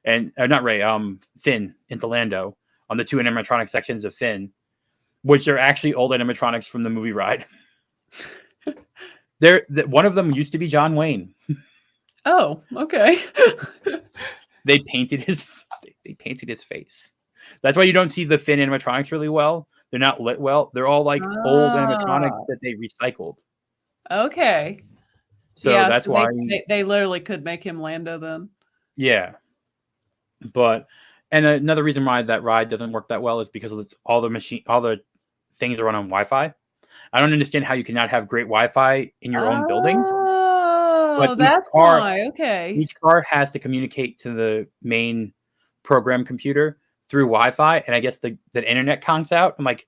and not Rey, Finn into Lando on the 2 animatronic sections of Finn, which are actually old animatronics from the movie Ride. One of them used to be John Wayne. Oh, okay. They painted his face. That's why you don't see the Finn animatronics really well. They're not lit well. They're all like old animatronics that they recycled. Okay. So that's why they literally could make him Lando then. Yeah. But and another reason why that ride doesn't work that well is because it's all the things are run on Wi-Fi. I don't understand how you cannot have great Wi-Fi in your own building. Oh, that's why. Okay. Each car has to communicate to the main program computer through Wi-Fi, and I guess the internet conks out. I'm like,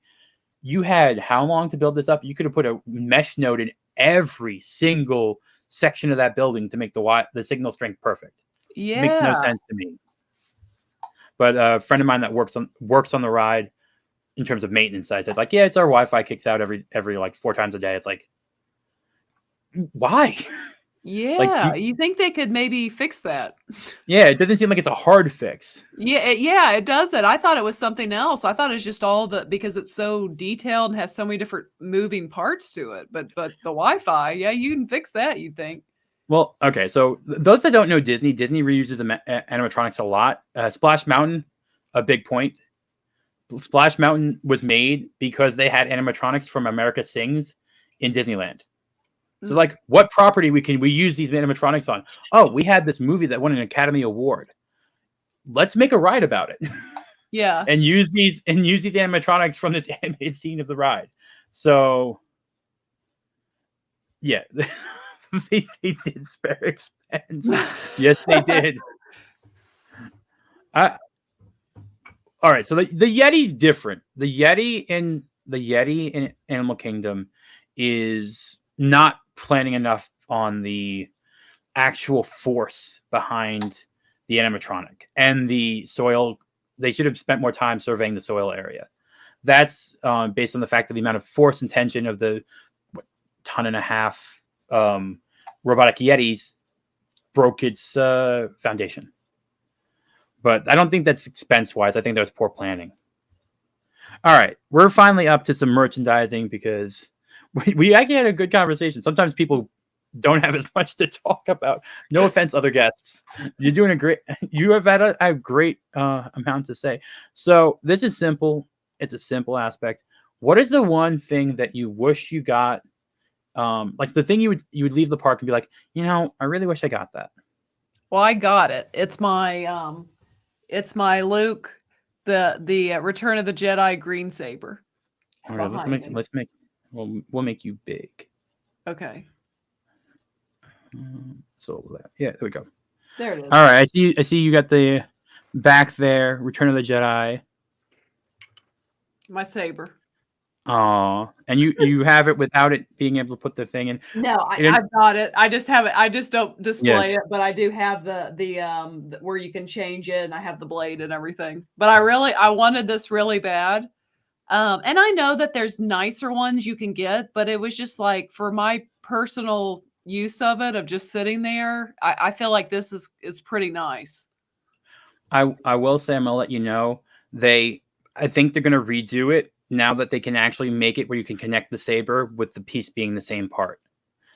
you had how long to build this up? You could have put a mesh node in every single section of that building to make the signal strength perfect. Yeah, it makes no sense to me. But a friend of mine that works on the ride in terms of maintenance side said, like, yeah, it's our Wi-Fi kicks out every like 4 times a day. It's like, why? Yeah, like, you think they could maybe fix that? Yeah, it doesn't seem like it's a hard fix. Yeah, it doesn't. I thought it was something else. I thought it's just all because it's so detailed and has so many different moving parts to it. But the Wi-Fi, yeah, you can fix that, you'd think. Well, okay, so those that don't know Disney reuses the animatronics a lot. Splash Mountain, a big point. Splash Mountain was made because they had animatronics from America Sings in Disneyland. So, like, what property we use these animatronics on? Oh, we had this movie that won an Academy Award. Let's make a ride about it. Yeah, and use these animatronics from this animated scene of the ride. So, yeah, they did spare expense. Yes, they did. All right, so the Yeti's different. The Yeti in Animal Kingdom is not planning enough on the actual force behind the animatronic and the soil. They should have spent more time surveying the soil area. That's based on the fact that the amount of force and tension of the 1.5 ton robotic Yetis broke its foundation. But I don't think that's expense-wise. I think that was poor planning. All right, we're finally up to some merchandising because we actually had a good conversation. Sometimes people don't have as much to talk about. No offense, other guests. You're doing a great. You have had a great amount to say. So this is simple. It's a simple aspect. What is the one thing that you wish you got? Like the thing you would leave the park and be like, I really wish I got that. Well, I got it. It's my Luke, the Return of the Jedi green saber. All right, we'll make you big. Okay. So yeah, there we go. There it is. All right, I see you got the back there, Return of the Jedi. My saber. Oh, and you have it without it being able to put the thing in. No, I've got it. I just have it. I just don't display it, but I do have the where you can change it, and I have the blade and everything. But I wanted this really bad. And I know that there's nicer ones you can get, but it was just like for my personal use of it, of just sitting there, I feel like this is pretty nice. I will say, I'm gonna let you know, I think they're gonna redo it now that they can actually make it where you can connect the saber with the piece being the same part.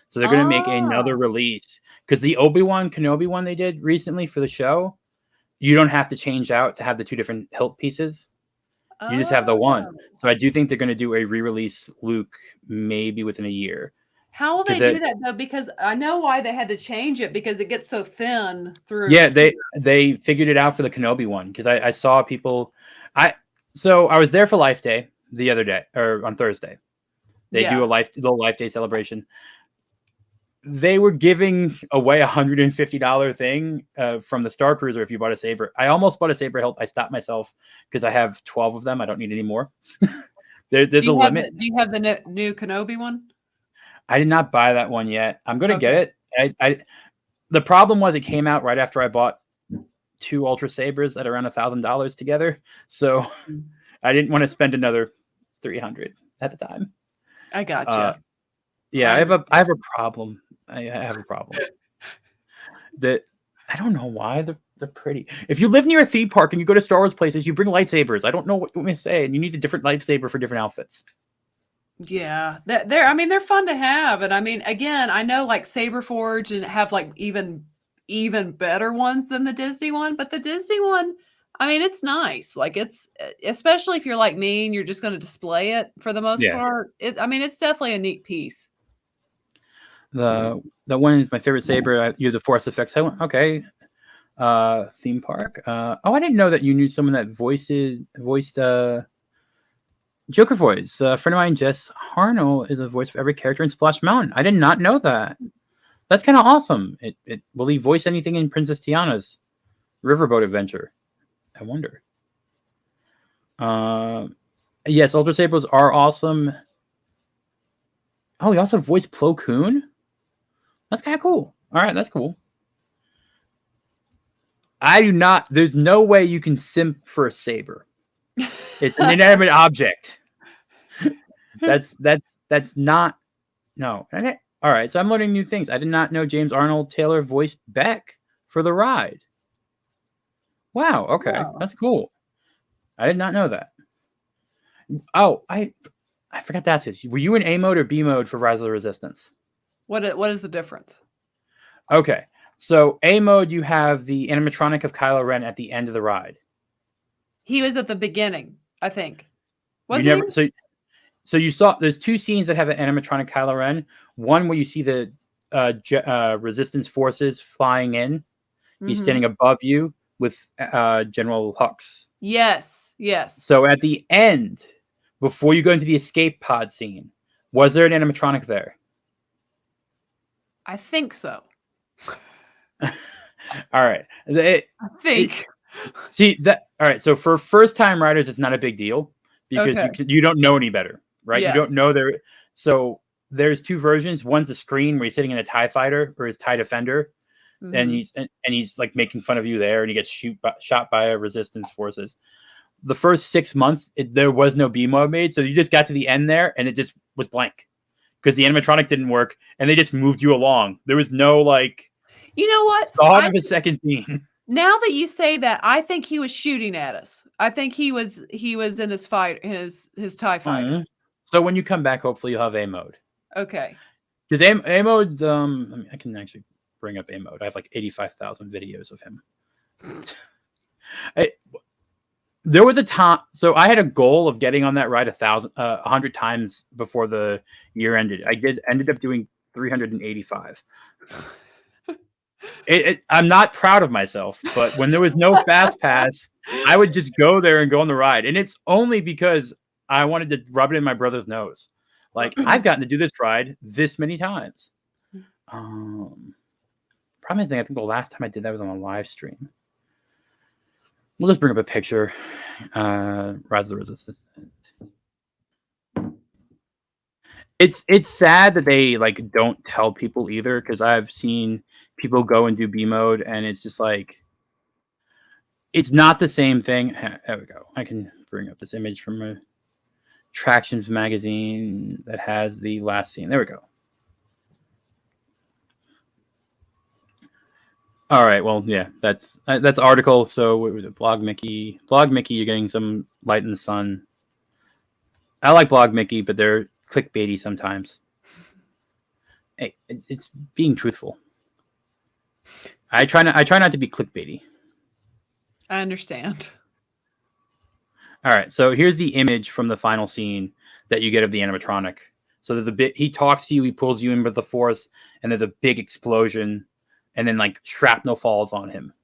So they're gonna make another release, because the Obi-Wan Kenobi one they did recently for the show, you don't have to change out to have the 2 different hilt pieces. You just have the one. So I do think they're going to do a re-release Luke maybe within a year. How will they do that though? Because I know why they had to change it, because it gets so thin through. Yeah, they figured it out for the Kenobi one, because I saw people. So I was there for Life Day, the other day or on Thursday. They do a little Life Day celebration. They were giving away $150 thing from the Star Cruiser if you bought a saber. I almost bought a saber hilt. I stopped myself because I have 12 of them. I don't need any more. There's a limit. Do you have the new Kenobi one? I did not buy that one yet. I'm going to get it. The problem was it came out right after I bought 2 Ultra Sabers at around $1,000 together. So I didn't want to spend another $300 at the time. I gotcha. Yeah, I have a problem. I have a problem. That I don't know why they're pretty. If you live near a theme park and you go to Star Wars places, you bring lightsabers. I don't know what you want me to say, and you need a different lightsaber for different outfits. Yeah, they're fun to have, and I mean, again, I know like Saber Forge and have like even better ones than the Disney one, but the Disney one, I mean, it's nice. Like it's especially if you're like me and you're just going to display it for the most part. I mean, it's definitely a neat piece. The one is my favorite saber. You have the Force effects. I went, okay. Theme park. I didn't know that you knew someone that voiced Joker voice. A friend of mine, Jess Harnell, is a voice for every character in Splash Mountain. I did not know that. That's kind of awesome. Will he voice anything in Princess Tiana's Riverboat Adventure? I wonder. Yes, Ultra Sabers are awesome. Oh, he also voiced Plo Koon? That's kind of cool. All right, that's cool. I do not. There's no way you can simp for a saber. It's an inanimate object. That's not. No. All right, so I'm learning new things. I did not know James Arnold Taylor voiced Beck for the ride. Wow. Okay, that's cool. I did not know that. Oh, I forgot to ask this. Were you in A mode or B mode for Rise of the Resistance? What is the difference? Okay, so A mode, you have the animatronic of Kylo Ren at the end of the ride. He was at the beginning, I think. So you saw there's 2 scenes that have an animatronic Kylo Ren. One where you see the Resistance forces flying in. He's standing above you with General Hux. Yes. So at the end, before you go into the escape pod scene, was there an animatronic there? I think so. All right. I think. All right. So for first-time riders, it's not a big deal because you don't know any better, right? Yeah. You don't know there. So there's 2 versions. One's a screen where he's sitting in a TIE fighter or his TIE Defender, and he's like making fun of you there, and he gets shot by Resistance forces. The first 6 months, there was no B mode made, so you just got to the end there, and it just was blank because the animatronic didn't work, and they just moved you along. There was no like, you know what, thought of a second scene. Now that you say that, I think he was shooting at us. I think he was in his fight, his TIE fighter. So when you come back, hopefully you'll have A mode. Okay. Because A mode's I mean, I can actually bring up A mode. I have like 85,000 videos of him. There was a time, so I had a goal of getting on that ride 100 times before the year ended. I ended up doing 385. I'm not proud of myself, but when there was no fast pass, I would just go there and go on the ride. And it's only because I wanted to rub it in my brother's nose. Like, I've gotten to do this ride this many times. Probably I think the last time I did that was on a live stream. We'll just bring up a picture. Rise of the Resistance. It's sad that they like don't tell people either, because I've seen people go and do B mode, and it's just like it's not the same thing. There we go. I can bring up this image from Attractions magazine that has the last scene. There we go. All right. Well, yeah, that's article. So what was it? Blog Mickey. Blog Mickey. You're getting some light in the sun. I like Blog Mickey, but they're clickbaity sometimes. Hey, it's being truthful. I try not to be clickbaity. I understand. All right, so here's the image from the final scene that you get of the animatronic. So there's he talks to you, he pulls you in with the Force, and there's a big explosion, and then like shrapnel falls on him.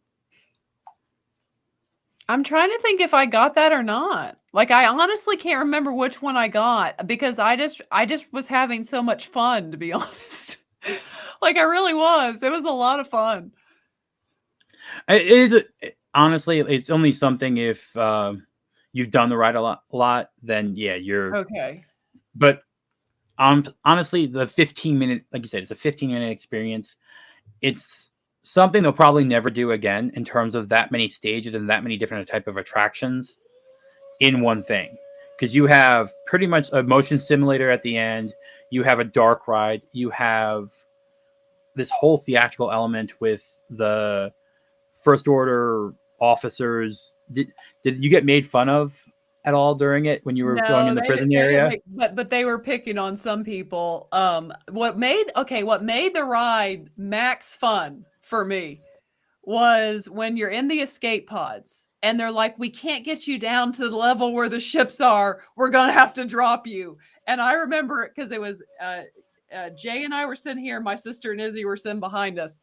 I'm trying to think if I got that or not. Like I honestly can't remember which one I got because I just was having so much fun, to be honest. Like I really was. It was a lot of fun. It is honestly, it's only something if you've done the ride a lot, then yeah, you're. Okay. But honestly, the 15-minute, like you said, it's a 15-minute experience. It's something they'll probably never do again in terms of that many stages and that many different type of attractions in one thing. Because you have pretty much a motion simulator at the end, you have a dark ride, you have this whole theatrical element with the first order officers. Did you get made fun of at all during it when you were going in No, the prison they didn't area? make, but they were picking on some people. What made the ride max fun for me was when you're in the escape pods and they're like, we can't get you down to the level where the ships are. We're going to have to drop you. And I remember it because it was Jay and I were sitting here, my sister and Izzy were sitting behind us.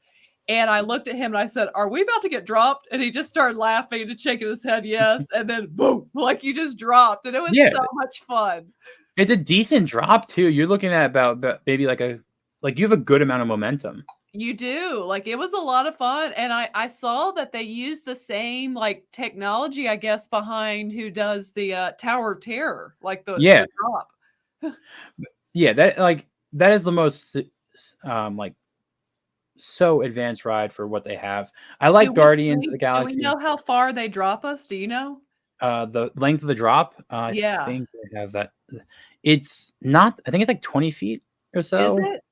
And I looked at him and I said, "Are we about to get dropped?" And he just started laughing and shaking his head, yes. And then boom, like you just dropped. And it was Yeah, so much fun. it's a decent drop too. You're looking at about maybe like you have a good amount of momentum. You do. Like it was a lot of fun. And I saw that they use the same like technology, I guess, behind who does the Tower of Terror, like the Yeah, drop. yeah. That is the most like so advanced ride for what they have. I Do like we do Guardians of we the do we Galaxy. know how far they drop us? Do you know? The length of the drop, I Yeah. think I have that. It's not. I think it's like 20 feet or Is so. it?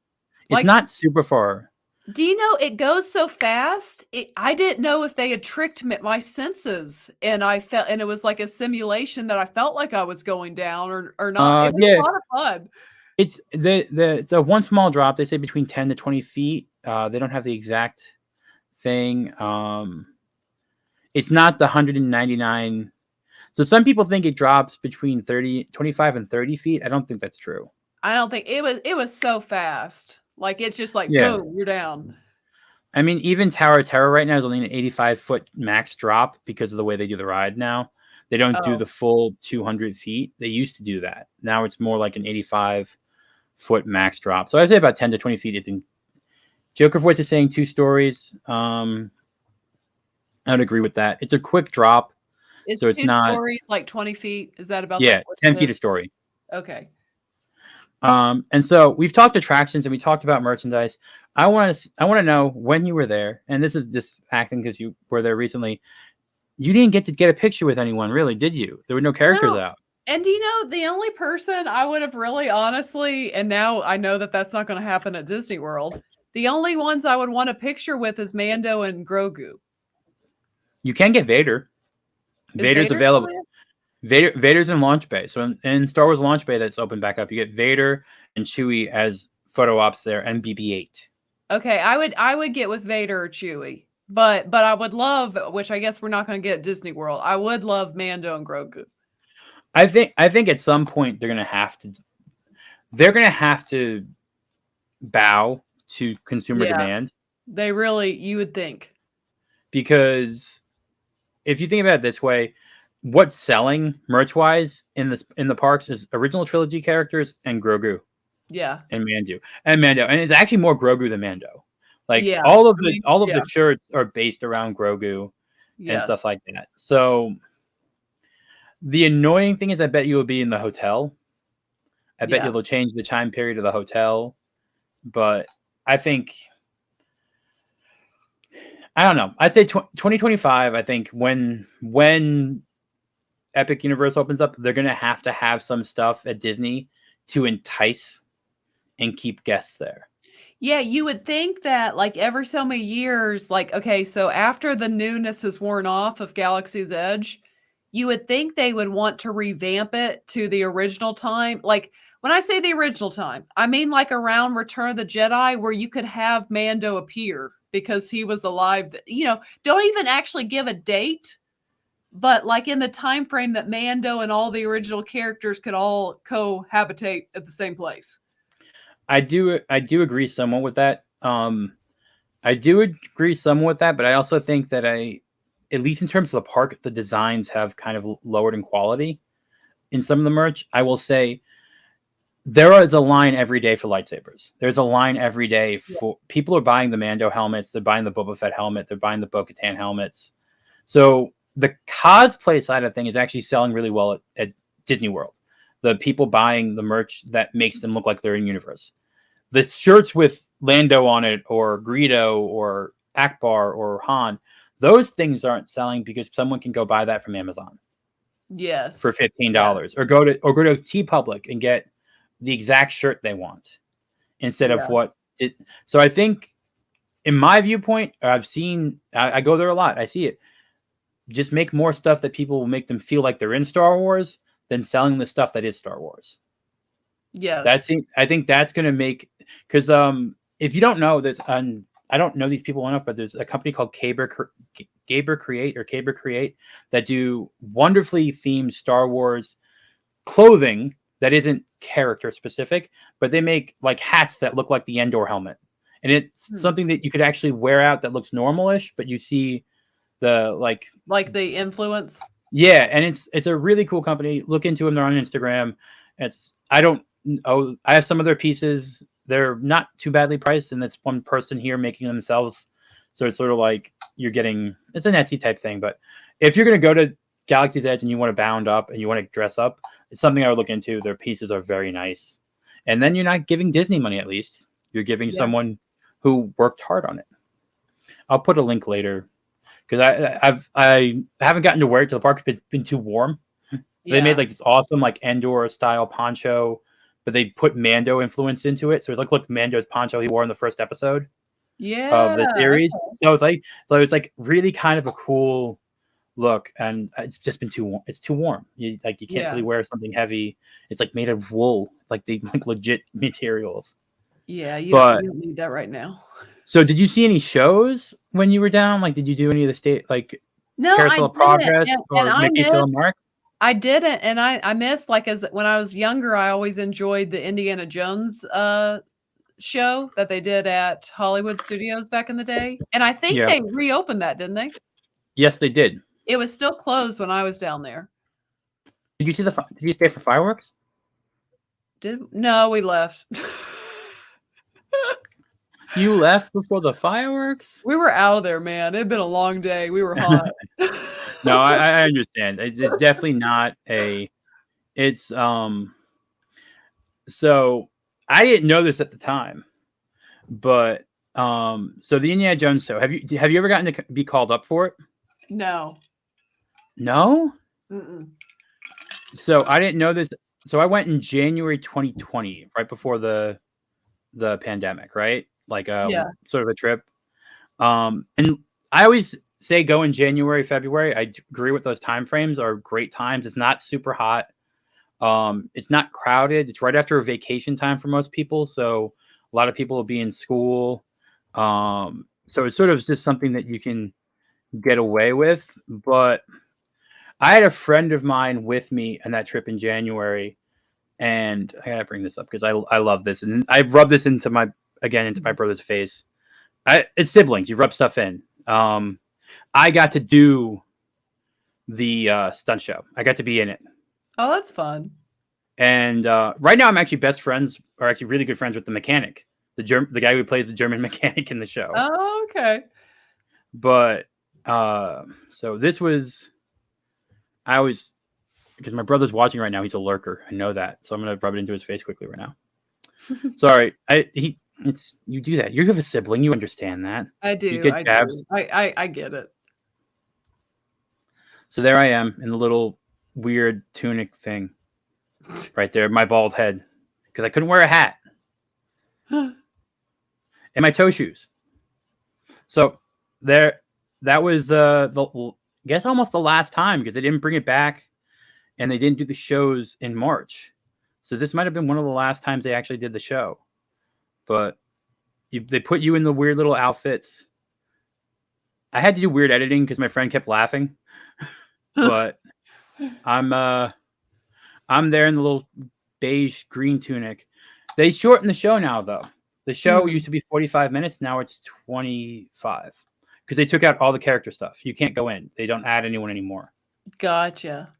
It's Like, not super far. do you know it goes so fast? I didn't know if they had tricked my senses, and I felt, and it was like a simulation that I felt like I was going down or not. It was a Yeah, lot of fun. it's it's a one small drop. They say between 10 to 20 feet. They don't have the exact thing. It's not the 199. So some people think it drops between 25 and 30 feet. I don't think that's true. I don't think it was so fast. Like it's just like Yeah. boom, you're down. I mean, even Tower of Terror right now is only an 85-foot max drop because of the way they do the ride now. They don't do Oh, the full 200 feet. They used to do that. Now it's more like an 85-foot max drop. So I'd say about 10 to 20 feet. If in Joker Voice is saying 2 stories, I would agree with that. It's a quick drop, is so it's two not. stories like 20 feet? Is that about the Yeah, width 10 of feet it? a story. Okay. And so we've talked attractions and we talked about merchandise. I want to know when you were there, and this is just acting because you were there recently. You didn't get to get a picture with anyone, really, did you? There were no characters No. out. And do you know the only person I would have really honestly, and now I know that that's not going to happen at Disney World. The only ones I would want a picture with is Mando and Grogu. You can get Vader. Is Vader's Vader still available. there? Vader's in Launch Bay. So in Star Wars Launch Bay that's open back up, you get Vader and Chewie as photo ops there and BB-8. Okay, I would get with Vader or Chewie. But I would love, which I guess we're not going to get at Disney World. I would love Mando and Grogu. I think at some point they're gonna have to bow to consumer Yeah, demand, they really, you would think. because if you think about it this way, what's selling merch wise in the parks is original trilogy characters and Grogu Yeah. and Mando, and it's actually more Grogu than Mando. Like Yeah. all of I the mean, all of yeah. the shirts are based around Grogu and Yes. stuff like that. So the annoying thing is, I bet you will be in the hotel. I bet Yeah. you'll change the time period of the hotel, but I think I don't know. I'd say 2025. I think when Epic Universe opens up, they're gonna have to have some stuff at Disney to entice and keep guests there. Yeah, you would think that like every so many years, like, okay, so after the newness is worn off of Galaxy's Edge, you would think they would want to revamp it to the original time. Like when I say the original time, I mean like around Return of the Jedi, where you could have Mando appear because he was alive. Don't even actually give a date, but like in the time frame that Mando and all the original characters could all cohabitate at the same place. I do agree somewhat with that. I do agree somewhat with that, but I also think that at least in terms of the park, the designs have kind of lowered in quality in some of the merch. I will say there is a line every day for lightsabers. There's a line every day for people are buying the Mando helmets. They're buying the Boba Fett helmet. They're buying the Bo-Katan helmets. So the cosplay side of thing is actually selling really well at Disney World. The people buying the merch that makes them look like they're in universe. The shirts with Lando on it, or Greedo, or Akbar, or Han, those things aren't selling because someone can go buy that from Amazon Yes. for $15, or go to TeePublic and get the exact shirt they want instead of what it. So I think, in my viewpoint, I've seen. I go there a lot. I see it. Just make more stuff that people will make them feel like they're in Star Wars than selling the stuff that is Star Wars. Yes. I think that's going to make, because if you don't know this, I don't know these people enough, but there's a company called Gaber Create that do wonderfully themed Star Wars clothing that isn't character specific, but they make like hats that look like the Endor helmet, and it's something that you could actually wear out that looks normalish, but you see the like the influence. Yeah, and it's a really cool company. Look into them. They're on Instagram. I have some of their pieces. They're not too badly priced, and it's one person here making them themselves. So it's sort of like it's an Etsy type thing. But if you're going to go to Galaxy's Edge and you want to bound up and you want to dress up, it's something I would look into. Their pieces are very nice. And then you're not giving Disney money, at least. You're giving someone who worked hard on it. I'll put a link later, because I haven't gotten to wear it to the park. It's been too warm. So they made like this awesome like Endor style poncho, but they put Mando influence into it. So it looked like Mando's poncho he wore in the first episode of the series. So it's like really kind of a cool look, and it's just been too warm. It's too warm. You can't really wear something heavy. It's like made of wool, like the legit materials. Yeah, you don't need that right now. So did you see any shows when you were down? Like, did you do any of the state Carousel of Progress or Mickey Phil Mark? I didn't, and I missed, when I was younger, I always enjoyed the Indiana Jones show that they did at Hollywood Studios back in the day, and I think they reopened that, didn't they? Yes, they did. It was still closed when I was down there. Did you see Did you stay for fireworks? No, we left. You left before the fireworks? We were out of there, man. It had been a long day. We were hot. No, I understand. It's definitely not it's so I didn't know this at the time, but so the Indiana Jones show, have you ever gotten to be called up for it? No. Mm-mm. So I didn't know this. So I went in January 2020, right before the pandemic, right? Sort of a trip. And I always say go in January, February. I agree with those time frames are great times. It's not super hot. It's not crowded. It's right after a vacation time for most people. So a lot of people will be in school. So it's sort of just something that you can get away with. But I had a friend of mine with me on that trip in January, and I gotta bring this up because I love this, and I've rubbed this into my brother's face. It's siblings. You rub stuff in. I got to do the stunt show. I got to be in it. Oh, that's fun. And right now, I'm actually really good friends with the mechanic, the guy who plays the German mechanic in the show. Oh, okay. But so this was, because my brother's watching right now. He's a lurker. I know that, so I'm gonna rub it into his face quickly right now. Sorry, you do that. You have a sibling. You understand that. I do. You get jabs. I get it. So there I am in the little weird tunic thing, right there, my bald head, because I couldn't wear a hat, and my toe shoes. So that was I guess almost the last time, because they didn't bring it back, and they didn't do the shows in March. So this might have been one of the last times they actually did the show. But they put you in the weird little outfits. I had to do weird editing because my friend kept laughing. But I'm there in the little beige green tunic. They shortened the show now, though. The show used to be 45 minutes. Now it's 25. because they took out all the character stuff. You can't go in. They don't add anyone anymore. Gotcha.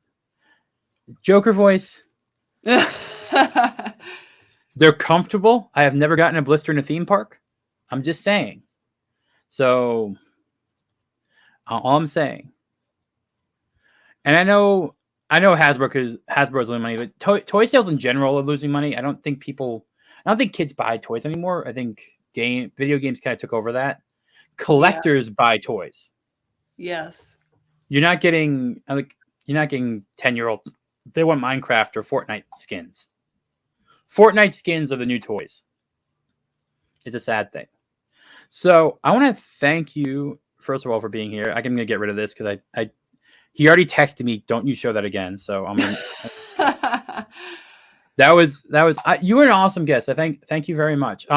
Joker voice. They're comfortable. I have never gotten a blister in a theme park. I'm just saying. So, all I'm saying. And I know Hasbro's losing money, but toy sales in general are losing money. I don't think kids buy toys anymore. I think video games kind of took over that. Collectors buy toys. Yes. You're not getting 10-year-olds. They want Minecraft or Fortnite skins. Fortnite skins are the new toys. It's a sad thing. So I want to thank you, first of all, for being here. I'm going to get rid of this because he already texted me, don't you show that again. So I'm going to... you were an awesome guest. Thank you very much.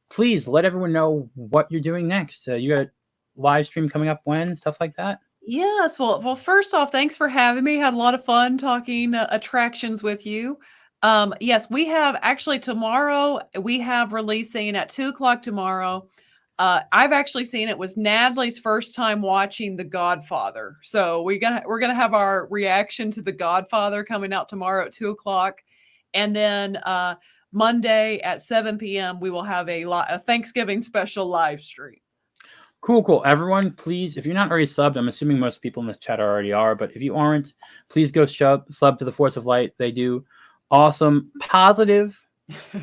Please let everyone know what you're doing next. You got a live stream coming up when, stuff like that? Yes. Well, first off, thanks for having me. Had a lot of fun talking attractions with you. Yes, we have actually tomorrow, we have releasing at 2:00 tomorrow. I've actually seen it was Natalie's first time watching The Godfather. So we're gonna have our reaction to The Godfather coming out tomorrow at 2:00. And then Monday at 7 p.m. we will have a Thanksgiving special live stream. Cool. Everyone, please, if you're not already subbed, I'm assuming most people in this chat already are, but if you aren't, please go sub to the Force of Light. They do awesome, positive,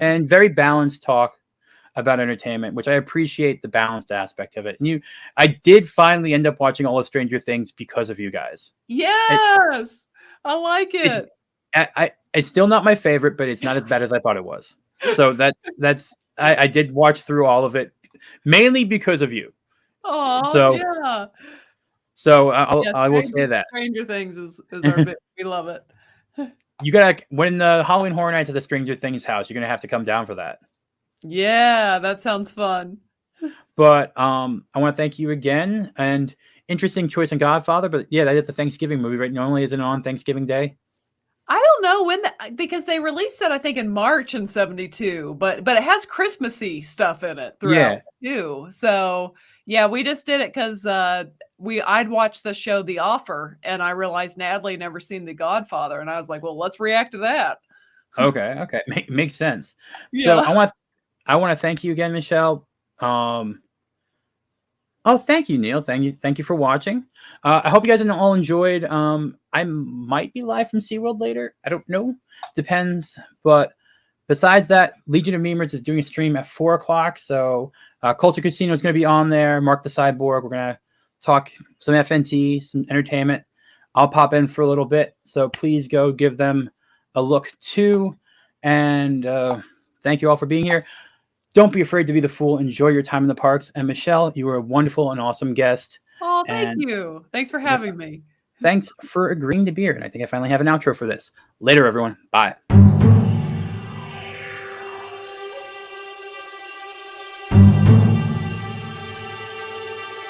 and very balanced talk about entertainment, which I appreciate the balanced aspect of it. And I did finally end up watching all of Stranger Things because of you guys. Yes, I like it. It's still not my favorite, but it's not as bad as I thought it was. So I did watch through all of it, mainly because of you. Oh, yeah. So I will say that Stranger Things is our bit. We love it. You gotta, when the Halloween Horror Nights at the Stranger Things house, you're gonna have to come down for that. Yeah, that sounds fun. But I want to thank you again, and interesting choice in Godfather. But yeah, that is the Thanksgiving movie, right? Normally, isn't it on Thanksgiving Day? I don't know when because they released it, I think, in March in '72, but it has Christmassy stuff in it throughout too. So yeah, we just did it because I'd watched the show The Offer, and I realized Natalie never seen The Godfather, and I was like, well, let's react to that. Okay, makes sense. Yeah. So I want to thank you again, Michelle. Thank you, Neil. Thank you for watching. I hope you guys all enjoyed. I might be live from SeaWorld later. I don't know. Depends. But besides that, Legion of Memers is doing a stream at 4:00. So Culture Casino is going to be on there. Mark the Cyborg. We're going to talk some FNT, some entertainment. I'll pop in for a little bit. So please go give them a look too. And thank you all for being here. Don't be afraid to be the fool. Enjoy your time in the parks. And Michelle, you were a wonderful and awesome guest. Oh, thank you. Thanks for having me. Thanks for agreeing to be here. And I think I finally have an outro for this. Later, everyone. Bye.